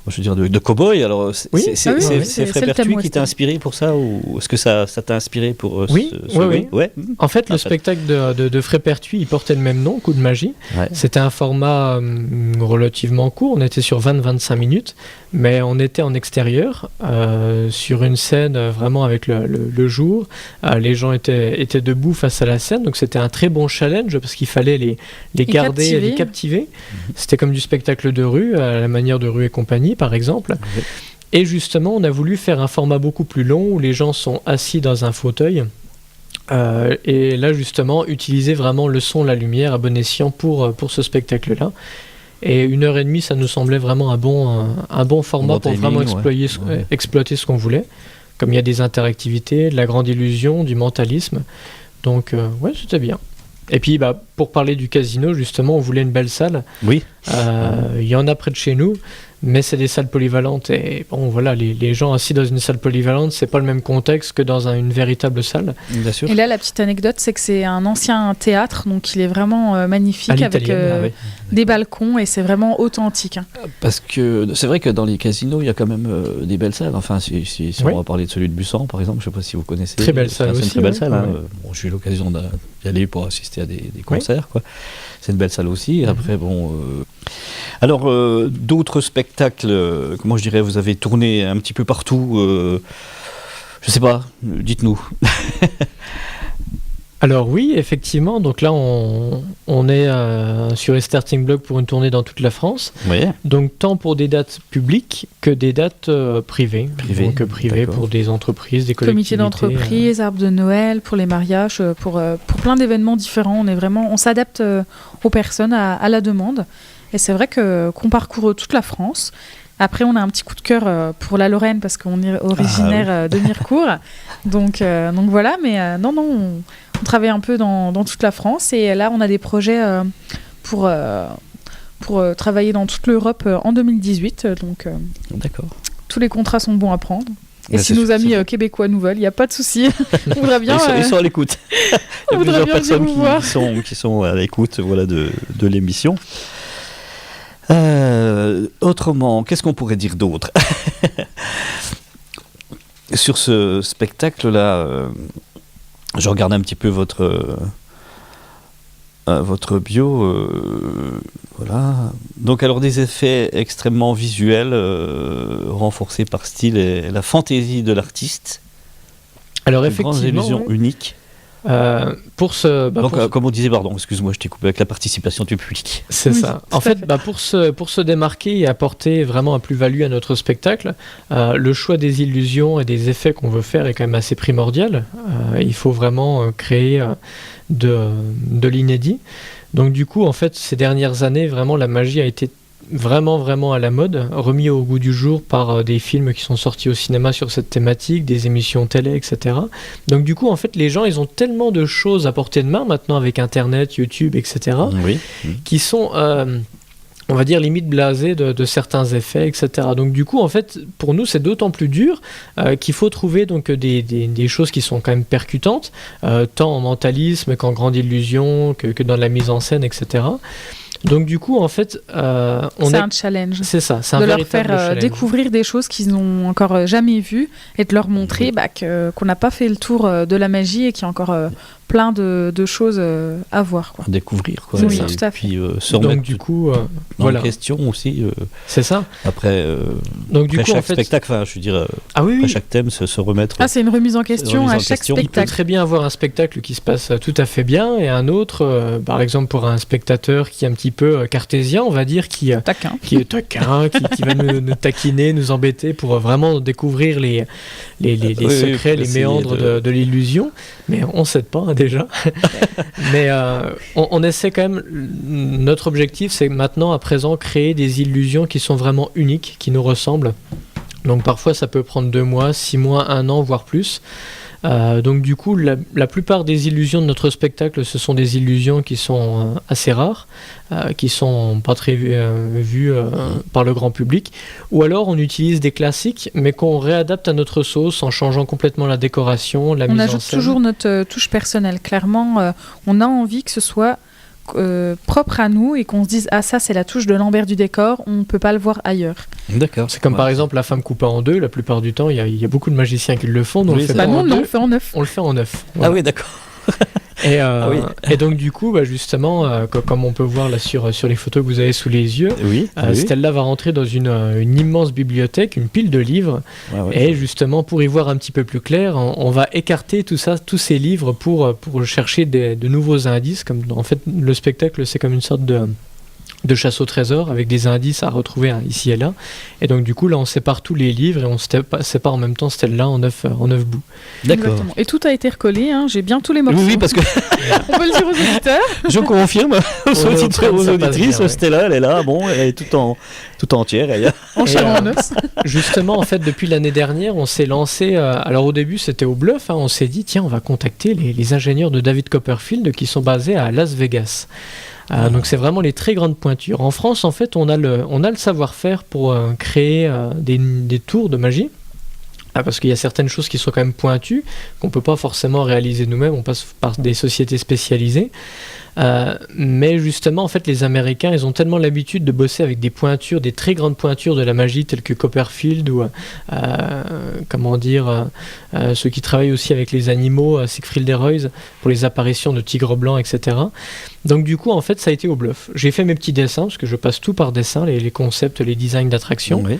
je veux dire de cow-boy. Alors, c'est Oui, c'est ah oui, oui, c'est c'est le thème Frépertuis qui western. t'a inspiré pour ça, ou est-ce que ça t'a inspiré pour Oui, oui. Ouais. En fait, le En fait. spectacle de Frépertuis, il portait le même nom, Coup de magie. Ouais. C'était un format relativement court, on était sur 20-25 minutes, mais on était en extérieur, sur une scène vraiment avec le jour. Les gens étaient debout face à la scène, donc c'était un très bon challenge parce qu'il fallait les garder, captiver. les captiver. C'était comme du spectacle de rue, à la manière de Rue et compagnie, par exemple. Oui. Et justement, on a voulu faire un format beaucoup plus long où les gens sont assis dans un fauteuil. Et là, justement, utiliser vraiment le son, la lumière à bon escient pour ce spectacle-là. Et 1h30, ça nous semblait vraiment un bon format Bon pour timing, vraiment ouais. exploiter ce qu'on voulait. Comme il y a des interactivités, de la grande illusion, du mentalisme. Donc, ouais, c'était bien. Et puis, pour parler du casino, justement, on voulait une belle salle. Oui. Il y en a près de chez nous, mais c'est des salles polyvalentes. Et bon, voilà, les gens assis dans une salle polyvalente, c'est pas le même contexte que dans une véritable salle. Bien sûr. Et là, la petite anecdote, c'est que c'est un ancien théâtre, donc il est vraiment magnifique, À avec l'italienne, Ah oui. des balcons, et c'est vraiment authentique. Hein. Parce que c'est vrai que dans les casinos, il y a quand même des belles salles. Enfin, si Oui. on va parler de celui de Bussan, par exemple, je ne sais pas si vous connaissez. Très belle salle C'est une aussi, très belle ouais. salle. Hein. Ouais. Bon, j'ai eu l'occasion d'y aller pour assister à des concerts. Quoi. C'est une belle salle aussi. Après, bon. Alors, d'autres spectacles, comment je dirais, vous avez tourné un petit peu partout. Je sais pas, dites-nous. Alors oui, effectivement, donc là on est sur les starting blocks pour une tournée dans toute la France, Oui. donc tant pour des dates publiques que des dates privées. Privées, Donc privées d'accord. pour des entreprises, des Comité collectivités. d'entreprise, arbre de Noël, pour les mariages, pour plein d'événements différents. On s'adapte aux personnes, à la demande. Et c'est vrai qu'on parcourt toute la France. Après, on a un petit coup de cœur pour la Lorraine parce qu'on est originaire de Mirecourt. Donc voilà, mais on travaille un peu dans toute la France. Et là, on a des projets pour travailler dans toute l'Europe en 2018. Donc D'accord. tous les contrats sont bons à prendre. Et Ouais, si c'est nos sûr, amis c'est québécois nous veulent, il n'y a pas de souci. On voudrait bien. Ils sont à l'écoute. Il y on a voudrait plusieurs bien venir personnes vous voir. qui sont à l'écoute voilà, de l'émission. Autrement, qu'est-ce qu'on pourrait dire d'autre sur ce spectacle-là? Je regarde un petit peu votre bio. Voilà. Donc, alors, des effets extrêmement visuels, renforcés par style et la fantaisie de l'artiste. Alors Une grande effectivement, illusion ouais. unique. Pour ce, Donc, pour ce- comme on disait, pardon, excuse-moi, je t'ai coupé avec la participation du public. C'est Oui, ça. tout En à fait, fait. pour se démarquer et apporter vraiment un plus-value à notre spectacle, le choix des illusions et des effets qu'on veut faire est quand même assez primordial. Il faut vraiment créer de l'inédit. Donc du coup, en fait, ces dernières années, vraiment, la magie a été vraiment à la mode, remis au goût du jour par des films qui sont sortis au cinéma sur cette thématique, des émissions télé, etc. Donc du coup, en fait, les gens, ils ont tellement de choses à portée de main maintenant avec Internet, YouTube, etc. Oui. qui sont, on va dire, limite blasés de certains effets, etc. Donc du coup, en fait, pour nous, c'est d'autant plus dur qu'il faut trouver donc des choses qui sont quand même percutantes, tant en mentalisme qu'en grande illusion, que dans la mise en scène, etc. Donc du coup, en fait, C'est un challenge. c'est ça, c'est un De leur véritable faire challenge. découvrir des choses qu'ils n'ont encore jamais vues et de leur montrer qu'on n'a pas fait le tour de la magie et qu'il y a encore plein de choses à voir, quoi. À découvrir, quoi. Oui, Et tout à fait. puis se remettre Donc du coup, dans voilà. la question aussi. C'est ça. Après, Donc du après coup, chaque en fait, spectacle, enfin, je veux dire, ah oui, après oui. chaque thème, se remettre. Ah, c'est une remise en question Remise en à chaque question. Il peut spectacle. très bien avoir un spectacle qui se passe tout à fait bien et un autre, par exemple pour un spectateur qui est un petit peu cartésien, on va dire, qui est taquin, qui va nous taquiner, nous embêter pour vraiment découvrir les secrets, les méandres de l'illusion. Mais on ne s'aide pas, hein, déjà. Mais on essaie quand même. Notre objectif, c'est maintenant, à présent, créer des illusions qui sont vraiment uniques, qui nous ressemblent. Donc parfois, ça peut prendre 2 mois, 6 mois, 1 an, voire plus. Donc du coup, la plupart des illusions de notre spectacle, ce sont des illusions qui sont assez rares, qui sont pas très vues par le grand public, ou alors on utilise des classiques, mais qu'on réadapte à notre sauce en changeant complètement la décoration, la mise en scène. On ajoute toujours notre touche personnelle. Clairement, on a envie que ce soit propre à nous et qu'on se dise ça c'est la touche de Lambert du décor, on ne peut pas le voir ailleurs. D'accord. C'est comme par exemple La Femme coupée en deux. La plupart du temps, il y a beaucoup de magiciens qui le font, donc Oui, on le fait c'est pas Bah en non, deux, on le fait en 9. on le fait en 9. Ah oui, d'accord. Et, oui. et donc du coup, justement, comme on peut voir là sur les photos que vous avez sous les yeux, Oui. Stella va rentrer dans une immense bibliothèque, une pile de livres, et justement pour y voir un petit peu plus clair, on va écarter tous ces livres pour chercher de nouveaux indices. Comme en fait, le spectacle, c'est comme une sorte de chasse au trésor avec des indices à retrouver ici et là. Et donc du coup, là, on sépare tous les livres et on sépare en même temps Stella en 9 bouts. D'accord. Exactement. Et tout a été recollé, hein. J'ai bien tous les morceaux. Oui, parce que On peut le dire aux auditeurs. je confirme aux auditeurs, aux ça passe auditrices, bien, ouais. Stella, elle est là, bon, elle est tout entière. En Et, chair en os. Justement, en fait, depuis l'année dernière, on s'est lancé. Alors au début, c'était au bluff. On s'est dit, tiens, on va contacter les ingénieurs de David Copperfield qui sont basés à Las Vegas. Donc c'est vraiment les très grandes pointures. En France, en fait, on a le savoir-faire pour créer des tours de magie. Parce qu'il y a certaines choses qui sont quand même pointues, qu'on ne peut pas forcément réaliser nous-mêmes, on passe par des sociétés spécialisées. Mais justement, en fait, les Américains, ils ont tellement l'habitude de bosser avec des pointures, des très grandes pointures de la magie, telles que Copperfield ou, ceux qui travaillent aussi avec les animaux, Siegfried et Roy, pour les apparitions de tigres blancs, etc. Donc du coup, en fait, ça a été au bluff. J'ai fait mes petits dessins, parce que je passe tout par dessin, les concepts, les designs d'attractions. Oui.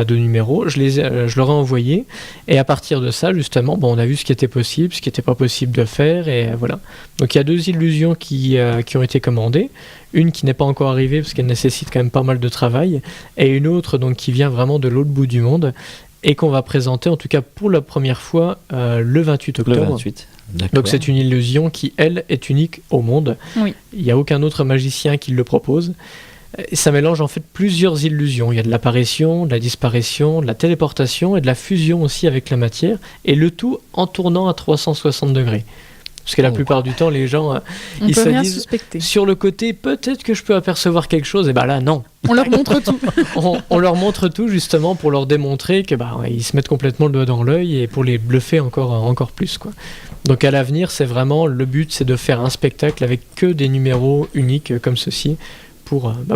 De numéros, je leur ai envoyé, et à partir de ça, justement, on a vu ce qui était possible, ce qui n'était pas possible de faire, et voilà. Donc il y a 2 illusions qui ont été commandées, une qui n'est pas encore arrivée parce qu'elle nécessite quand même pas mal de travail, et une autre donc qui vient vraiment de l'autre bout du monde, et qu'on va présenter en tout cas pour la première fois le 28 octobre. Le 28. D'accord. Donc c'est une illusion qui, elle, est unique au monde. Oui. Il n'y a aucun autre magicien qui le propose. Et ça mélange en fait plusieurs illusions. Il y a de l'apparition, de la disparition, de la téléportation et de la fusion aussi avec la matière, et le tout en tournant à 360 degrés. Parce que la plupart du temps, les gens, On ils peut se rien disent, suspecter. sur le côté, peut-être que je peux apercevoir quelque chose, et là, non. On leur montre tout. On leur montre tout justement pour leur démontrer que ils se mettent complètement le doigt dans l'œil, et pour les bluffer encore plus, quoi. Donc à l'avenir, c'est vraiment le but, c'est de faire un spectacle avec que des numéros uniques comme ceci,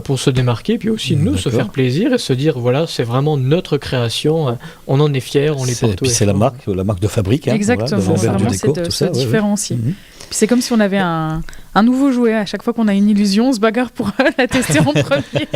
pour se démarquer, puis aussi nous se faire plaisir et se dire voilà, c'est vraiment notre création, on en est fiers, on les porte. Et puis c'est la marque de fabrique. Exactement, voilà, de Lambert vraiment du décor, c'est de tout se ça, différencier. ouais. Puis c'est comme si on avait un nouveau jouet. À chaque fois qu'on a une illusion, on se bagarre pour la tester en premier.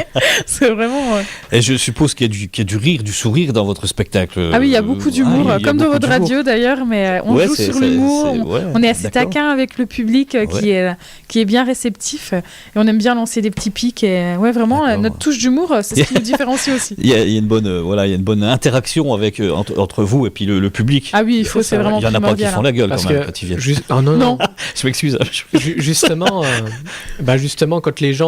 C'est vraiment... Et je suppose qu'il y a du rire, du sourire dans votre spectacle. Ah oui, il y a beaucoup d'humour, il y a comme dans beaucoup votre d'humour. radio d'ailleurs, mais on Ouais, joue c'est- sur c'est- l'humour, c'est- on est assez d'accord. taquin avec le public qui est bien réceptif, et on aime bien lancer des petits pics, et ouais, vraiment, D'accord. notre touche d'humour, c'est ce qui nous différencie aussi. Il y a une bonne interaction avec entre vous et puis le public. Ah oui, c'est vraiment Il y en a pas qui primordial, font la gueule Parce quand même que quand ils viennent. Non. Je m'excuse. Justement,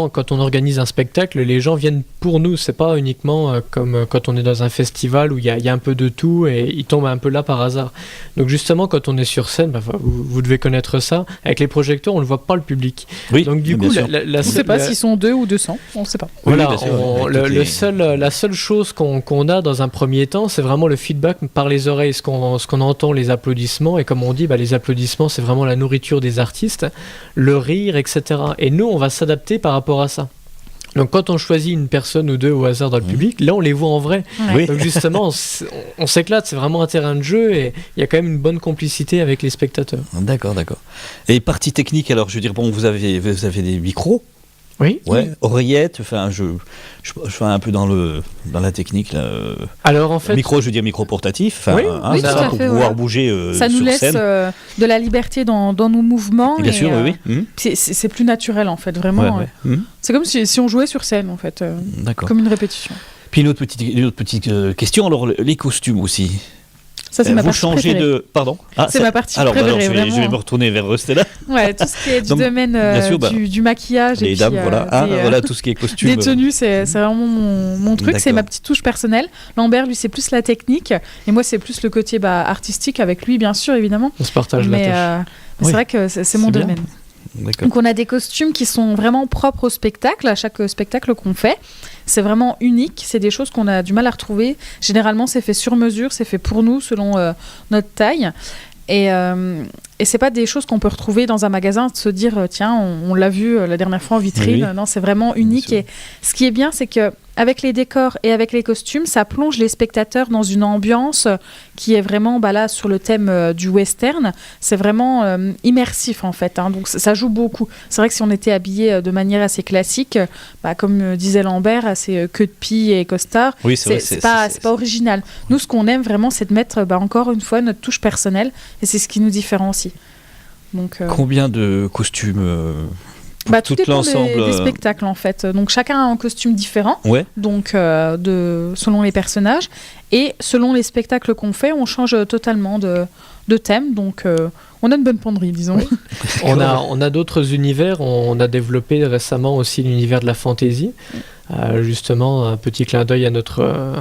quand on organise un spectacle, les gens viennent pour nous. C'est pas uniquement comme quand on est dans un festival où il y a un peu de tout et ils tombent un peu là par hasard. Donc justement, quand on est sur scène, vous devez connaître ça. Avec les projecteurs, on ne voit pas le public. Oui. Donc du bien coup, sûr. On ne sait pas s'ils sont 2 ou 200, on ne sait pas. Voilà, Oui, bien sûr, la seule chose qu'on a dans un premier temps, c'est vraiment le feedback par les oreilles, ce qu'on entend, les applaudissements, et comme on dit, les applaudissements, c'est vraiment la nourriture des artistes, le rire, etc. Et nous, on va s'adapter par rapport à ça. Donc quand on choisit une personne ou deux au hasard dans le public, là on les voit en vrai. Ouais. Oui. Donc justement, on s'éclate, c'est vraiment un terrain de jeu et il y a quand même une bonne complicité avec les spectateurs. D'accord. Et partie technique, alors, je veux dire, bon, vous avez des micros, Oui. oreillettes, enfin, je fais un peu dans la technique, là. Alors en fait, Micro, je veux dire micro portatif, enfin, Oui, oui, c'est tout ça, à pour fait, pouvoir ouais. bouger Ça nous sur laisse scène. de la liberté dans nos mouvements. Bien et, sûr, oui. C'est plus naturel en fait, vraiment. Ouais. C'est comme si on jouait sur scène en fait, D'accord. comme une répétition. Puis une autre petite question, alors les costumes aussi. Ça, c'est ma Vous partie changez préférée. de... Pardon. C'est ma partie alors, préférée, je vais vraiment. me retourner vers Stella. Ouais, tout ce qui est du Donc, domaine bien sûr, du maquillage et Les puis, dames, voilà. Voilà tout ce qui est costume. des tenues, c'est vraiment mon truc, c'est D'accord. ma petite touche personnelle. Lambert, lui, c'est plus la technique, et moi, c'est plus le côté artistique avec lui, bien sûr, évidemment. on se partage la Mais tâche. c'est Oui. vrai que c'est mon C'est bien. domaine. D'accord. Donc on a des costumes qui sont vraiment propres au spectacle, à chaque spectacle qu'on fait. C'est vraiment unique, c'est des choses qu'on a du mal à retrouver. Généralement, c'est fait sur mesure, c'est fait pour nous, selon notre taille. Et c'est pas des choses qu'on peut retrouver dans un magasin, de se dire tiens, on l'a vu la dernière fois en vitrine. Oui. Non, c'est vraiment unique. sûr. Et ce qui est bien, c'est que avec les décors et avec les costumes, ça plonge les spectateurs dans une ambiance qui est vraiment là sur le thème du western. C'est vraiment immersif en fait, hein. Donc ça joue beaucoup. C'est vrai que si on était habillé de manière assez classique, comme disait Lambert, assez queue de pie et costard, Oui, c'est vrai. c'est pas original. Nous, ce qu'on aime vraiment, c'est de mettre encore une fois notre touche personnelle, et c'est ce qui nous différencie. Donc, Combien de costumes tout tout dépend l'ensemble, des spectacles en fait. Donc chacun a un costume différent, Ouais. donc selon les personnages, et selon les spectacles qu'on fait, on change totalement de thème. Donc on a une bonne penderie, disons. Oui. On a d'autres univers. On a développé récemment aussi l'univers de la fantasy. Justement, un petit clin d'œil à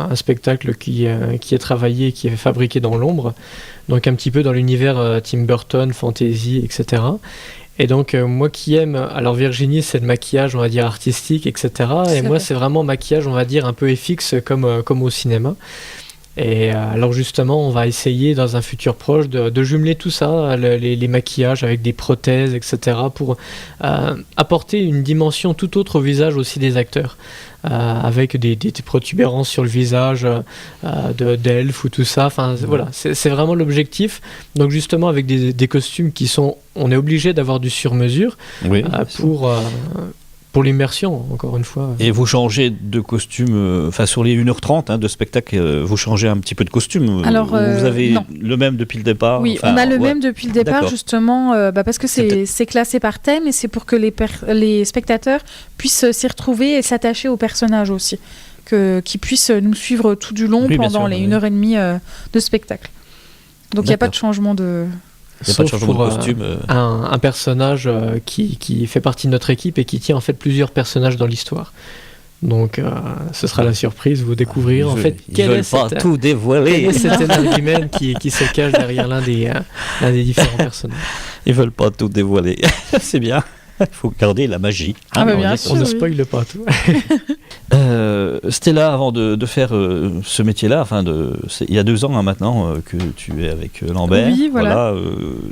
un spectacle qui est travaillé, qui est fabriqué dans l'ombre. Donc un petit peu dans l'univers Tim Burton, fantasy, etc. Et donc moi qui aime, alors Virginie c'est le maquillage on va dire artistique, etc. Et moi c'est vraiment maquillage on va dire un peu FX comme au cinéma. Et alors justement on va essayer dans un futur proche de jumeler tout ça, les maquillages avec des prothèses, etc. pour apporter une dimension tout autre au visage aussi des acteurs. Avec des protubérances sur le visage d'elfes ou tout ça. Enfin, voilà, c'est vraiment l'objectif. Donc justement, avec des costumes qui sont... On est obligé d'avoir du sur-mesure Oui. pour l'immersion, encore une fois. Et vous changez de costume, sur les 1h30 de spectacle, vous changez un petit peu de costume. Alors, vous avez non. le même depuis le départ. Oui, on a le même depuis le départ, D'accord. justement, parce que c'est classé par thème, et c'est pour que les spectateurs puissent s'y retrouver et s'attacher aux personnages aussi, qu'ils puissent nous suivre tout du long Oui, bien pendant sûr, les oui. 1h30 de spectacle. Donc il n'y a pas de D'accord. changement de... Il n'y a pas de Sauf changement de pour, costume. un personnage qui fait partie de notre équipe et qui tient en fait plusieurs personnages dans l'histoire. Donc ce sera la surprise, vous découvrir en fait Ils veulent pas tout quel dévoiler. est cet énergumène qui se cache derrière l'un des différents personnages. Ils veulent pas tout dévoiler. C'est bien. Il faut garder la magie. bien on sûr. On ne oui. spoile pas tout. Stella, avant de faire ce métier-là, il y a 2 ans maintenant que tu es avec Lambert. Oui, voilà.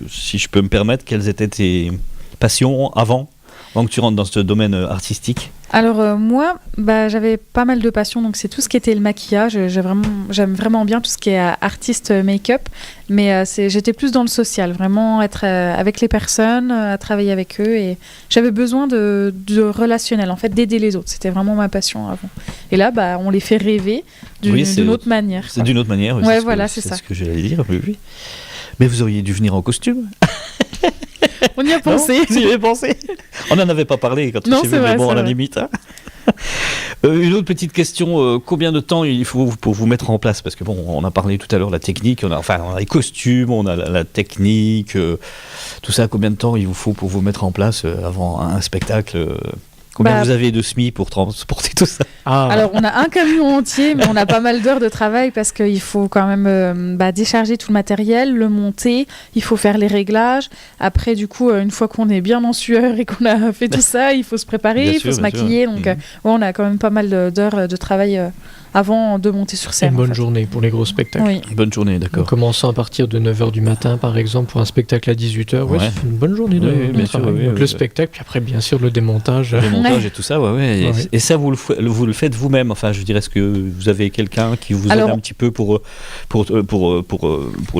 Si je peux me permettre, quelles étaient tes passions avant que tu rentres dans ce domaine artistique? Alors moi, j'avais pas mal de passion, donc c'est tout ce qui était le maquillage. J'aime vraiment bien tout ce qui est artiste make-up, mais j'étais plus dans le social, vraiment être avec les personnes, travailler avec eux, et j'avais besoin de relationnel, en fait, d'aider les autres. C'était vraiment ma passion avant. Et là, on les fait rêver d'une autre manière. C'est d'une autre manière. Oui, Ouais, voilà, c'est ça. C'est ce que j'allais dire. Oui. Mais vous auriez dû venir en costume. On y a pensé. Vous y avez pensé. On n'en avait pas parlé quand Non, on s'est c'est vu, vrai, mais bon, c'est à la vrai. limite. Une autre petite question, combien de temps il faut pour vous mettre en place? Parce que on a parlé tout à l'heure de la technique, on a les costumes, on a la technique, tout ça, combien de temps il vous faut pour vous mettre en place avant un spectacle? Combien vous avez de SMI pour transporter tout ça? Alors, on a un camion entier, mais on a pas mal d'heures de travail parce qu'il faut quand même décharger tout le matériel, le monter, il faut faire les réglages. Après, du coup, une fois qu'on est bien en sueur et qu'on a fait tout ça, il faut se préparer, Bien il sûr, faut se bien sûr. maquiller. Donc, on a quand même pas mal d'heures de travail avant de monter sur scène. Une bonne en fait. journée pour les gros spectacles. Oui. Bonne journée, En d'accord. commençant à partir de 9h du matin, par exemple, pour un spectacle à 18h, Ouais. c'est une bonne journée de Oui, bien sûr, travail. oui, Donc oui, le oui. spectacle, puis après, bien sûr, le démontage. Le montage Ouais. et tout ça, ouais. Ouais. Et ça, vous le faites vous-même. Enfin, je dirais, est-ce que vous avez quelqu'un qui vous aide Alors- un petit peu pour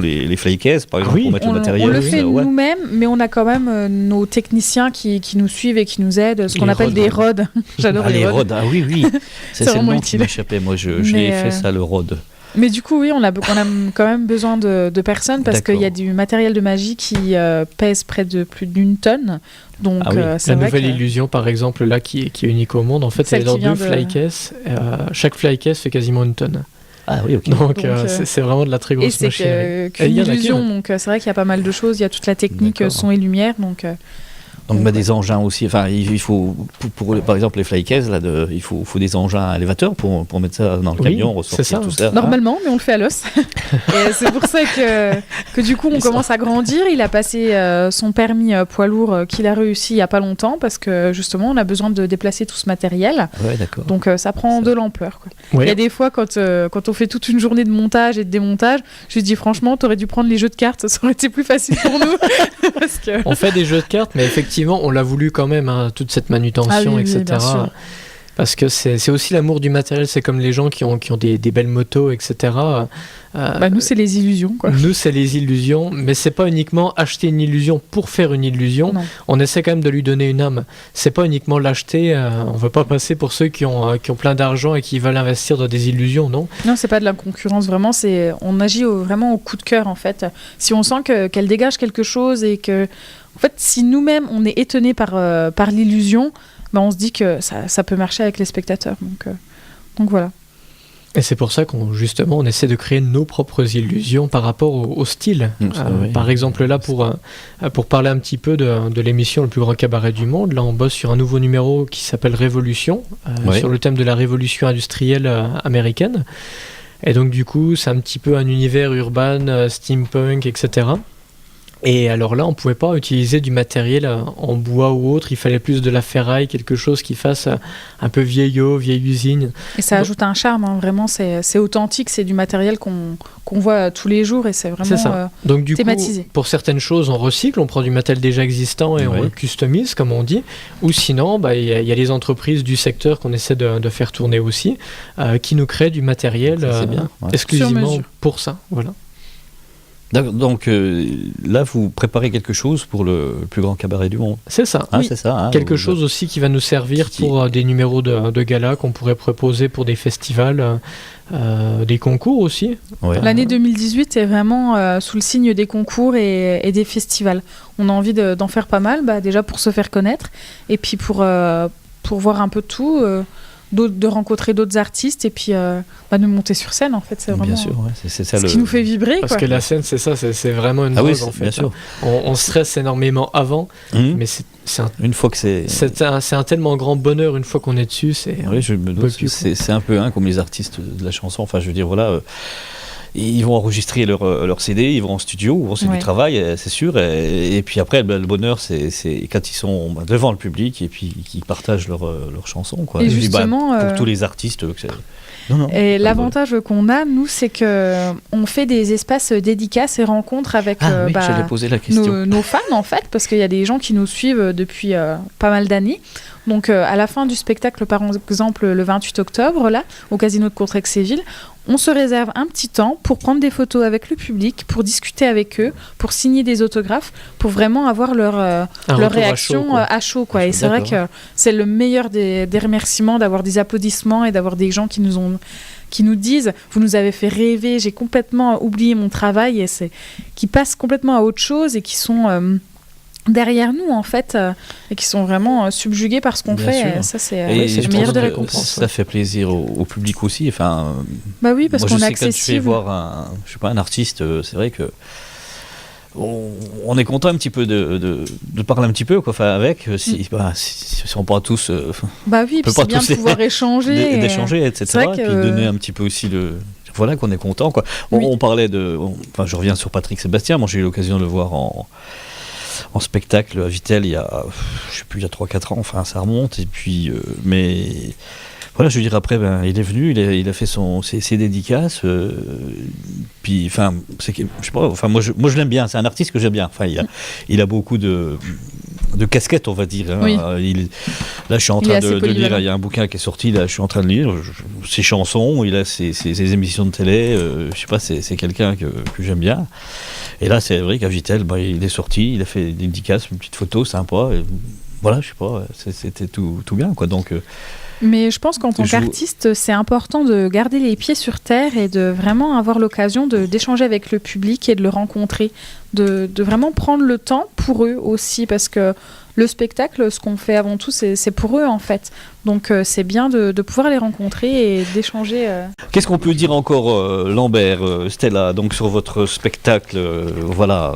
les flycases, par exemple, oui, pour mettre le On matériel le tout fait ça, ouais. nous-mêmes, mais on a quand même nos techniciens qui nous suivent et qui nous aident, ce qu'on Les appelle rods. des rods. J'adore Ah, les les rods. rods, ah oui, oui. C'est C'est le vraiment nom qui utile. m'échappait. Moi, je Mais, l'ai fait ça, le rod. Mais du coup, oui, on a quand même besoin de personnes parce D'accord. qu'il y a du matériel de magie qui pèse près de plus d'une tonne. Donc, Ah oui. c'est La vrai nouvelle que... illusion, par exemple, là, qui est unique au monde, en fait, Celle elle est dans qui vient 2 de- flycases. Chaque flycase fait quasiment une tonne. Ah oui, ok. Donc, Donc, c'est vraiment de la très Et grosse c'est machinerie. qu'une il y en a qui, illusion, ouais. donc c'est vrai qu'il y a pas mal de choses. Il y a toute la technique D'accord. son et lumière. Donc, Donc, des engins aussi. Enfin, il faut, par exemple, les flycases, là, il faut des engins élévateurs pour mettre ça dans le Oui, camion, ressortir c'est ça. tout ça. normalement, mais on le fait à l'os. Et c'est pour ça que du coup, on Et ça- commence à grandir. Il a passé son permis poids lourd qu'il a réussi il y a pas longtemps parce que justement, on a besoin de déplacer tout ce matériel. Ah, ouais, d'accord. Donc ça prend Ça- de l'ampleur, quoi. Ouais. Il y a des fois, quand on fait toute une journée de montage et de démontage, je lui dis franchement, t'aurais dû prendre les jeux de cartes, ça aurait été plus facile pour nous. Parce que... On fait des jeux de cartes, mais effectivement, on l'a voulu quand même, hein, toute cette manutention, Ah oui, oui, etc. bien sûr. Parce que c'est aussi l'amour du matériel. C'est comme les gens qui ont des belles motos, etc. Nous, c'est les illusions, quoi. Nous, c'est les illusions, mais c'est pas uniquement acheter une illusion pour faire une illusion. Non. On essaie quand même de lui donner une âme. C'est pas uniquement l'acheter. On veut pas passer pour ceux qui ont plein d'argent et qui veulent investir dans des illusions, non. Non, c'est pas de la concurrence, vraiment. On agit vraiment au coup de cœur, en fait. Si on sent qu'elle dégage quelque chose et que, en fait, si nous-mêmes on est étonné par l'illusion, on se dit que ça peut marcher avec les spectateurs. Donc voilà. Et c'est pour ça justement on essaie de créer nos propres illusions par rapport au style. Ça, oui. Par exemple là pour parler un petit peu de l'émission Le plus grand cabaret du monde, là on bosse sur un nouveau numéro qui s'appelle Révolution, Ouais. sur le thème de la révolution industrielle américaine. Et donc du coup c'est un petit peu un univers urbain, steampunk, etc. Et alors là, on ne pouvait pas utiliser du matériel en bois ou autre, il fallait plus de la ferraille, quelque chose qui fasse un peu vieille usine. Et ça Bon. ajoute un charme, hein, vraiment, c'est authentique, c'est du matériel qu'on voit tous les jours et c'est vraiment... C'est ça. Donc du thématisé. coup, pour certaines choses, on recycle, on prend du matériel déjà existant et on Ouais. le customise, comme on dit. Ou sinon, il y a les entreprises du secteur qu'on essaie de faire tourner aussi, qui nous créent du matériel Ça, c'est bien, ouais. exclusivement Sur mesure. pour ça. Voilà. D'accord. Donc là, vous préparez quelque chose pour le plus grand cabaret du monde. C'est ça. Hein, Oui. c'est ça. Hein, Quelque vous- chose aussi qui va nous servir Qui- pour des numéros de gala qu'on pourrait proposer pour des festivals, des concours aussi. Ouais. L'année 2018 est vraiment sous le signe des concours et des festivals. On a envie d'en faire pas mal, déjà pour se faire connaître et puis pour voir un peu tout, de rencontrer d'autres artistes et puis de monter sur scène, en fait. C'est vraiment Bien sûr, ouais, c'est ça ce le. qui nous fait vibrer, Parce quoi. que la scène, c'est ça, c'est vraiment une Ah oui, drogue, en fait. bien sûr. On stresse énormément avant, Hum. mais c'est Une fois que c'est. un tellement grand bonheur une fois qu'on est dessus. Oui, je me peut doute. plus, C'est un peu comme les artistes de la chanson. Enfin, je veux dire, voilà. Ils vont enregistrer leur CD, ils vont en studio, c'est Ouais. du travail, c'est sûr. Et puis après, le bonheur, c'est quand ils sont devant le public et puis qu'ils partagent leurs chansons. Quoi. Et Je dis, justement, pour tous les artistes. Non, Et pas l'avantage qu'on a, nous, c'est que on fait des espaces dédicaces et rencontres avec Ah oui, j'allais poser la question. nos fans, en fait, parce qu'il y a des gens qui nous suivent depuis pas mal d'années. Donc, à la fin du spectacle, par exemple, le 28 octobre, là, au Casino de Contrexéville, on se réserve un petit temps pour prendre des photos avec le public, pour discuter avec eux, pour signer des autographes, pour vraiment avoir leur retour à réaction chaud, quoi. à chaud, quoi. Et c'est vrai D'accord. que c'est le meilleur des remerciements d'avoir des applaudissements et d'avoir des gens qui nous disent vous nous avez fait rêver, j'ai complètement oublié mon travail, et qui passent complètement à autre chose et qui sont derrière nous, en fait, et qui sont vraiment subjugués par ce qu'on Bien fait. sûr. Et ça, c'est Et c'est je le meilleur pense des que récompenses. ça fait plaisir au public aussi. Enfin, Bah oui, parce moi, qu'on je est sais que quand tu fais accessible. voir un artiste, c'est vrai que on est content un petit peu de parler un petit peu, quoi. Enfin, avec si on pas tous Bah oui, peut puis pas c'est bien de tous pouvoir échanger. d'échanger, etc. c'est vrai Et puis que- donner un petit peu aussi voilà qu'on est content, quoi. Oui. On parlait enfin, je reviens sur Patrick Sébastien. Moi, j'ai eu l'occasion de le voir en spectacle à Vittel il y a 3-4 ans. Enfin, ça remonte. Et puis, mais voilà, je veux dire, après, il est venu, il a fait ses dédicaces, puis, enfin, je sais pas, enfin, moi je l'aime bien, c'est un artiste que j'aime bien, enfin, il a beaucoup de casquettes, on va dire. Hein. Oui. Là, je suis en train de lire, polyvalent. il y a un bouquin qui est sorti, là, je suis en train de lire ses chansons, il a ses émissions de télé, je sais pas, c'est quelqu'un que j'aime bien. Et là, c'est vrai qu'à Vitel, il est sorti, il a fait des dédicaces, une petite photo sympa, et voilà, je sais pas, c'était tout bien, quoi, donc... Mais je pense qu'en tant qu'artiste, c'est important de garder les pieds sur terre et de vraiment avoir l'occasion d'échanger avec le public et de le rencontrer, de vraiment prendre le temps pour eux aussi, parce que le spectacle, ce qu'on fait avant tout, c'est pour eux en fait. Donc c'est bien de pouvoir les rencontrer et d'échanger. Qu'est-ce qu'on peut dire encore, Lambert, Stella, donc sur votre spectacle, voilà.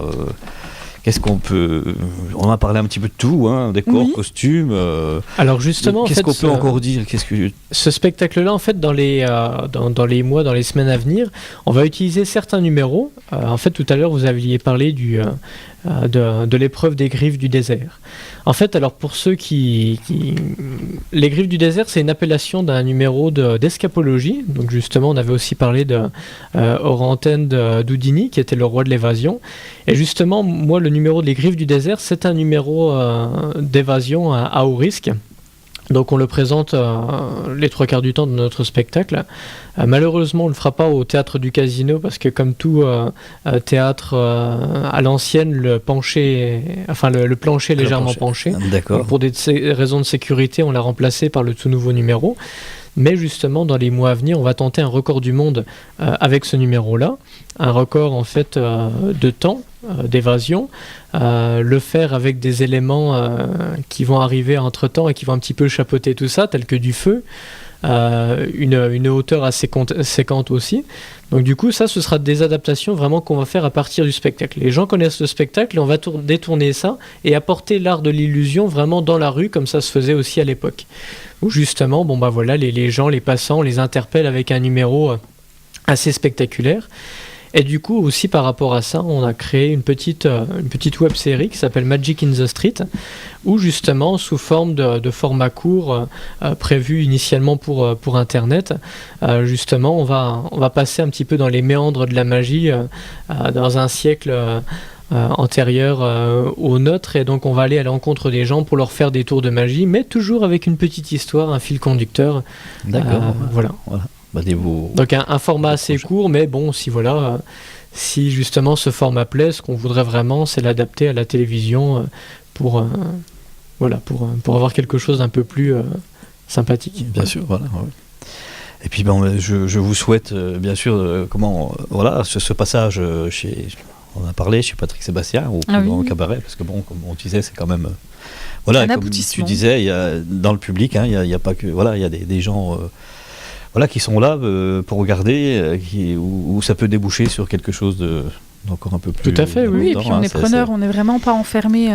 Qu'est-ce qu'on peut... On a parlé un petit peu de tout, hein, décor, costumes... Alors justement, qu'est-ce en fait, qu'on peut encore dire? Ce spectacle-là, en fait, dans les mois, dans les semaines à venir, on va utiliser certains numéros. En fait, tout à l'heure, vous aviez parlé de l'épreuve des griffes du désert. En fait, alors pour ceux qui... Les griffes du désert, c'est une appellation d'un numéro d'escapologie. Donc justement, on avait aussi parlé hors antenne d'Houdini, qui était le roi de l'évasion. Et justement, moi, le numéro des griffes du désert, c'est un numéro d'évasion à haut risque. Donc on le présente les 3/4 du temps de notre spectacle. Malheureusement, on ne le fera pas au théâtre du Casino parce que comme tout théâtre à l'ancienne, le plancher est légèrement penché. D'accord. Donc, pour des raisons de sécurité, on l'a remplacé par le tout nouveau numéro. Mais justement, dans les mois à venir, on va tenter un record du monde avec ce numéro-là. Un record en fait de temps d'évasion. Le faire avec des éléments qui vont arriver entre-temps et qui vont un petit peu chapeauter tout ça, tels que du feu, une hauteur assez séquente aussi. Donc du coup, ça, ce sera des adaptations vraiment qu'on va faire à partir du spectacle. Les gens connaissent le spectacle et on va détourner ça et apporter l'art de l'illusion vraiment dans la rue, comme ça se faisait aussi à l'époque. Où justement, voilà, les gens, les passants, les interpellent avec un numéro assez spectaculaire. Et du coup, aussi par rapport à ça, on a créé une petite web-série qui s'appelle Magic in the Street, où justement, sous forme de format court, prévu initialement pour Internet, justement, on va passer un petit peu dans les méandres de la magie, dans un siècle antérieur au nôtre, et donc on va aller à l'encontre des gens pour leur faire des tours de magie, mais toujours avec une petite histoire, un fil conducteur. D'accord. Voilà. Donc un format assez court, mais bon, si justement ce format plaît, ce qu'on voudrait vraiment, c'est l'adapter à la télévision pour avoir quelque chose d'un peu plus sympathique. Bien sûr, voilà. Ouais. Et puis je vous souhaite bien sûr ce passage chez... On a parlé chez Patrick Sébastien au cabaret, parce que bon, comme on disait, c'est quand même voilà, comme tu disais, il y a dans le public, hein, il y a pas que voilà, il y a des gens qui sont là pour regarder, où ça peut déboucher sur quelque chose d'encore un peu plus. Tout à fait, oui. Et puis on est preneur, on n'est vraiment pas enfermé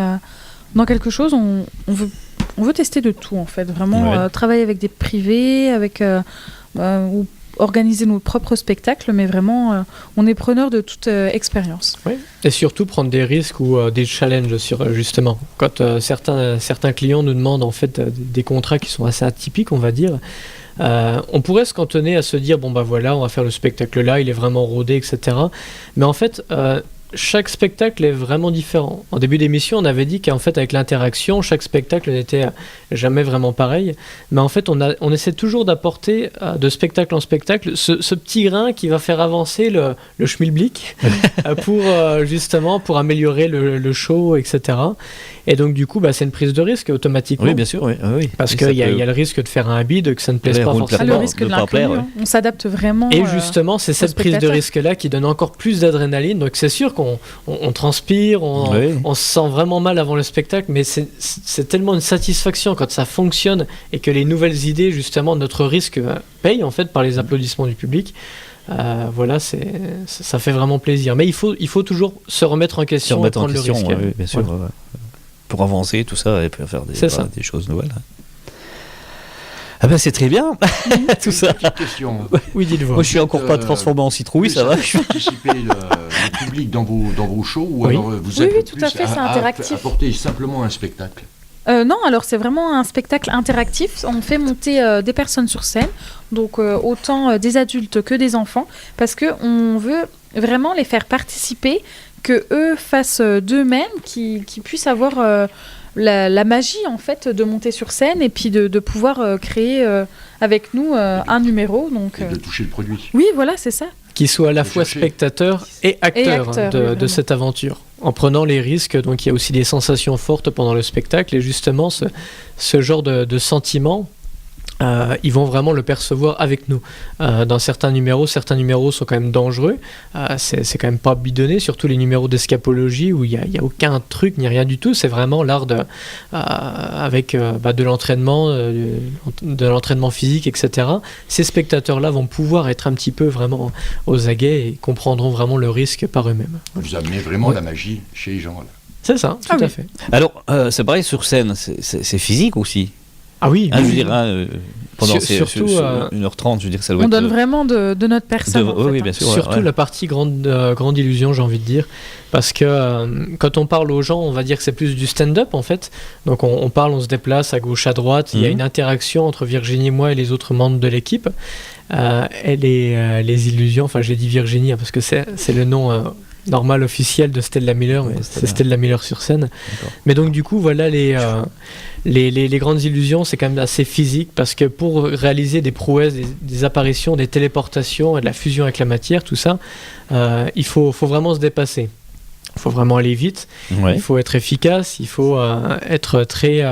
dans quelque chose. On veut tester de tout en fait, vraiment travailler avec des privés, ou organiser nos propres spectacles, mais vraiment, on est preneur de toute expérience. Oui. Et surtout prendre des risques ou des challenges sur justement. Quand certains clients nous demandent en fait des contrats qui sont assez atypiques, on va dire. On pourrait se cantonner à se dire on va faire le spectacle là, il est vraiment rodé, etc. Mais en fait, chaque spectacle est vraiment différent. En début d'émission, on avait dit qu'en fait, avec l'interaction, chaque spectacle n'était jamais vraiment pareil. Mais en fait, on essaie toujours d'apporter de spectacle en spectacle ce petit grain qui va faire avancer le schmilblick pour améliorer le show, etc. Et donc, du coup, c'est une prise de risque automatiquement. Oui, bien sûr, oui. Parce qu'il y a le risque de faire un bide, que ça ne plaise pas forcément. Le risque de l'inconnu, on s'adapte vraiment. Et justement, c'est cette prise de risque-là qui donne encore plus d'adrénaline. Donc, c'est sûr qu'on transpire, on se sent vraiment mal avant le spectacle, mais c'est tellement une satisfaction quand ça fonctionne et que les nouvelles idées, justement, notre risque paye en fait par les applaudissements du public. Ça fait vraiment plaisir. Mais il faut toujours se remettre en question et prendre le risque. Oui, bien sûr. Voilà. Pour avancer, tout ça, et faire des choses nouvelles. Ah ben c'est très bien, tout ça. Petite question. Oui, dites-vous. Moi, je suis encore pas transformé en citrouille, ça va. Participer le public dans vos shows, ou alors vous êtes tout à fait, c'est interactif. apporter simplement un spectacle. Non, alors c'est vraiment un spectacle interactif. On fait monter des personnes sur scène, donc autant des adultes que des enfants, parce qu'on veut vraiment les faire participer, que eux fassent d'eux-mêmes, qu'ils puissent avoir la magie en fait de monter sur scène et puis de pouvoir créer avec nous un numéro. Donc, Et de toucher le produit. oui, voilà, c'est ça. Qui soit à la Faut fois chercher. spectateur et acteur, acteur, oui, de vraiment. cette aventure, en prenant les risques. Donc il y a aussi des sensations fortes pendant le spectacle, et justement ce genre de sentiments, ils vont vraiment le percevoir avec nous. Dans certains numéros sont quand même dangereux, c'est quand même pas bidonné, surtout les numéros d'escapologie où il y a aucun truc ni rien du tout, c'est vraiment l'art avec de l'entraînement physique, etc. Ces spectateurs-là vont pouvoir être un petit peu vraiment aux aguets et comprendront vraiment le risque par eux-mêmes. Vous amenez vraiment Ouais. la magie chez les gens. Là. C'est ça, tout Ah à oui. fait. Alors, c'est pareil sur scène, c'est physique aussi. Ah oui, Hein, je veux dire, pendant Surtout, 1h30, je veux dire, ça doit On être... donne vraiment de notre personne. en fait, oui, hein. bien sûr. surtout ouais. la partie grande illusion, j'ai envie de dire, parce que quand on parle aux gens, on va dire que c'est plus du stand-up en fait. Donc on parle, on se déplace à gauche, à droite, il y a Mhm. une interaction entre Virginie et moi et les autres membres de l'équipe. Et les illusions, enfin j'ai dit Virginie hein, parce que c'est le nom normal officiel de Stella Miller, mais c'est Stella Miller sur scène. D'accord. Mais donc du coup voilà les grandes illusions, c'est quand même assez physique, parce que pour réaliser des prouesses, des apparitions, des téléportations et de la fusion avec la matière, tout ça, il faut vraiment se dépasser. Il faut vraiment aller vite, Ouais. il faut être efficace, il faut être très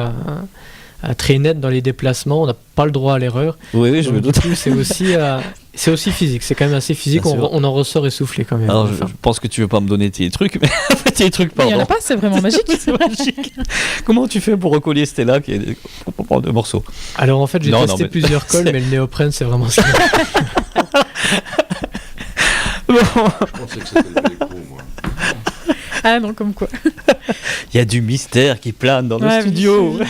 net dans les déplacements, on n'a pas le droit à l'erreur. Oui, je Donc, me du doute. coup, c'est aussi physique, c'est quand même assez physique, Bien sûr. on en ressort essoufflé quand même. Alors, Enfin, je pense que tu veux pas me donner tes trucs, mais tes trucs, Il n'y en pardon. a pas, c'est vraiment magique. C'est magique. Comment tu fais pour recoller Stella qui est pour prendre deux morceaux? Alors en fait, j'ai Non, testé non, mais- plusieurs cols, mais le néoprène, c'est vraiment ce qu'il Bon. Je pensais que c'était le Velcro, moi. Ah non, comme quoi. Il y a du mystère qui plane dans le Ouais, studio. oui.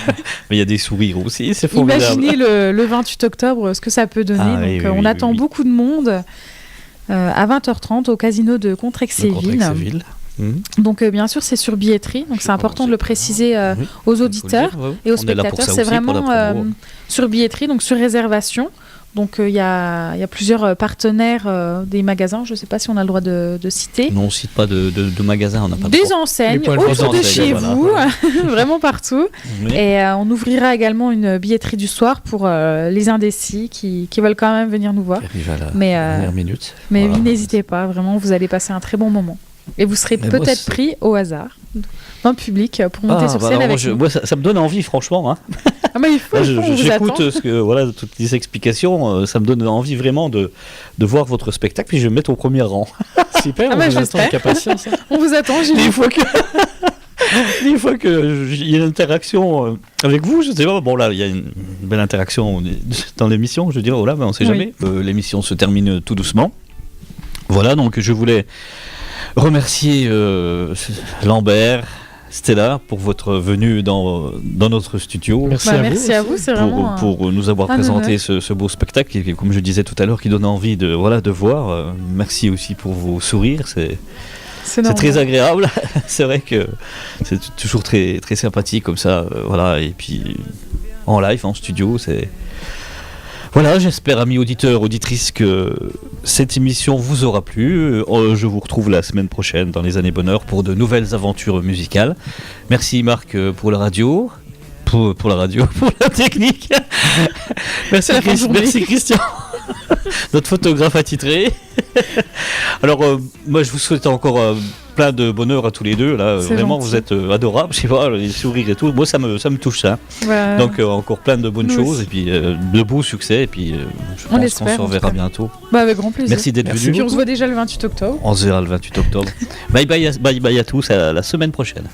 Mais il y a des sourires aussi, c'est formidable. Imaginez le 28 octobre ce que ça peut donner. Ah, Donc, oui, oui, on oui, attend oui. beaucoup de monde à 20h30 au casino de Contrexéville. Donc, bien sûr, c'est sur billetterie. Donc, c'est important de le préciser Oui, aux auditeurs et aux spectateurs. C'est vraiment sur billetterie, donc sur réservation. Donc, il y a plusieurs partenaires des magasins. Je ne sais pas si on a le droit de citer. Non, on cite pas de magasin, on n'a pas le Des droit. enseignes Les points de autour de vente, chez voilà. vous, vraiment partout. Oui. Et on ouvrira également une billetterie du soir pour les indécis qui veulent quand même venir nous voir. Arrive à la Mais, dernière minute. Mais Voilà. oui, n'hésitez pas, vraiment, vous allez passer un très bon moment. Et vous serez Mais moi, peut-être c'est- pris au hasard dans le public pour monter sur scène alors, avec nous. moi, ça me donne envie, franchement. Hein. Ah, mais il faut, Là, on vous j'écoute attend. toutes les explications, ça me donne envie vraiment de voir votre spectacle, puis je vais me mettre au premier rang. super, Ah on bah, vous attend j'espère. avec impatience. On vous attend, Gilles. Des fois que des fois que il y a une interaction avec vous, je sais pas, bon là il y a une belle interaction dans l'émission, je dirais, oh là, mais on sait Oui. jamais. L'émission se termine tout doucement. Voilà, donc je voulais remercier Lambert, Stella, pour votre venue dans notre studio. Merci Bah, à merci vous. à vous, c'est vraiment. Pour nous avoir un présenté ce beau spectacle qui, comme je disais tout à l'heure, qui donne envie de voir. Merci aussi pour vos sourires, c'est normal. très agréable. C'est vrai que c'est toujours très, très sympathique comme ça. Voilà, et puis en live, en studio, c'est... Voilà, j'espère, amis auditeurs, auditrices, que cette émission vous aura plu. Je vous retrouve la semaine prochaine dans les années bonheur pour de nouvelles aventures musicales. Merci Marc pour la radio. Pour la radio, pour la technique. Merci, la fin de journée. merci Christian, notre photographe attitré. Alors, moi je vous souhaite encore plein de bonheur à tous les deux. Là, C'est vraiment, gentil. vous êtes adorables. Je sais pas, les sourires et tout. Moi, ça me touche ça. Voilà. Donc, encore plein de bonnes nous choses aussi. et puis de beaux succès. Et puis, je On pense qu'on l'espère, se en tout reverra cas. bientôt. Bah, avec grand plaisir. Merci d'être Et venu. puis on se voit déjà le 28 octobre. On se verra le 28 octobre. Bye bye à tous, à la semaine prochaine.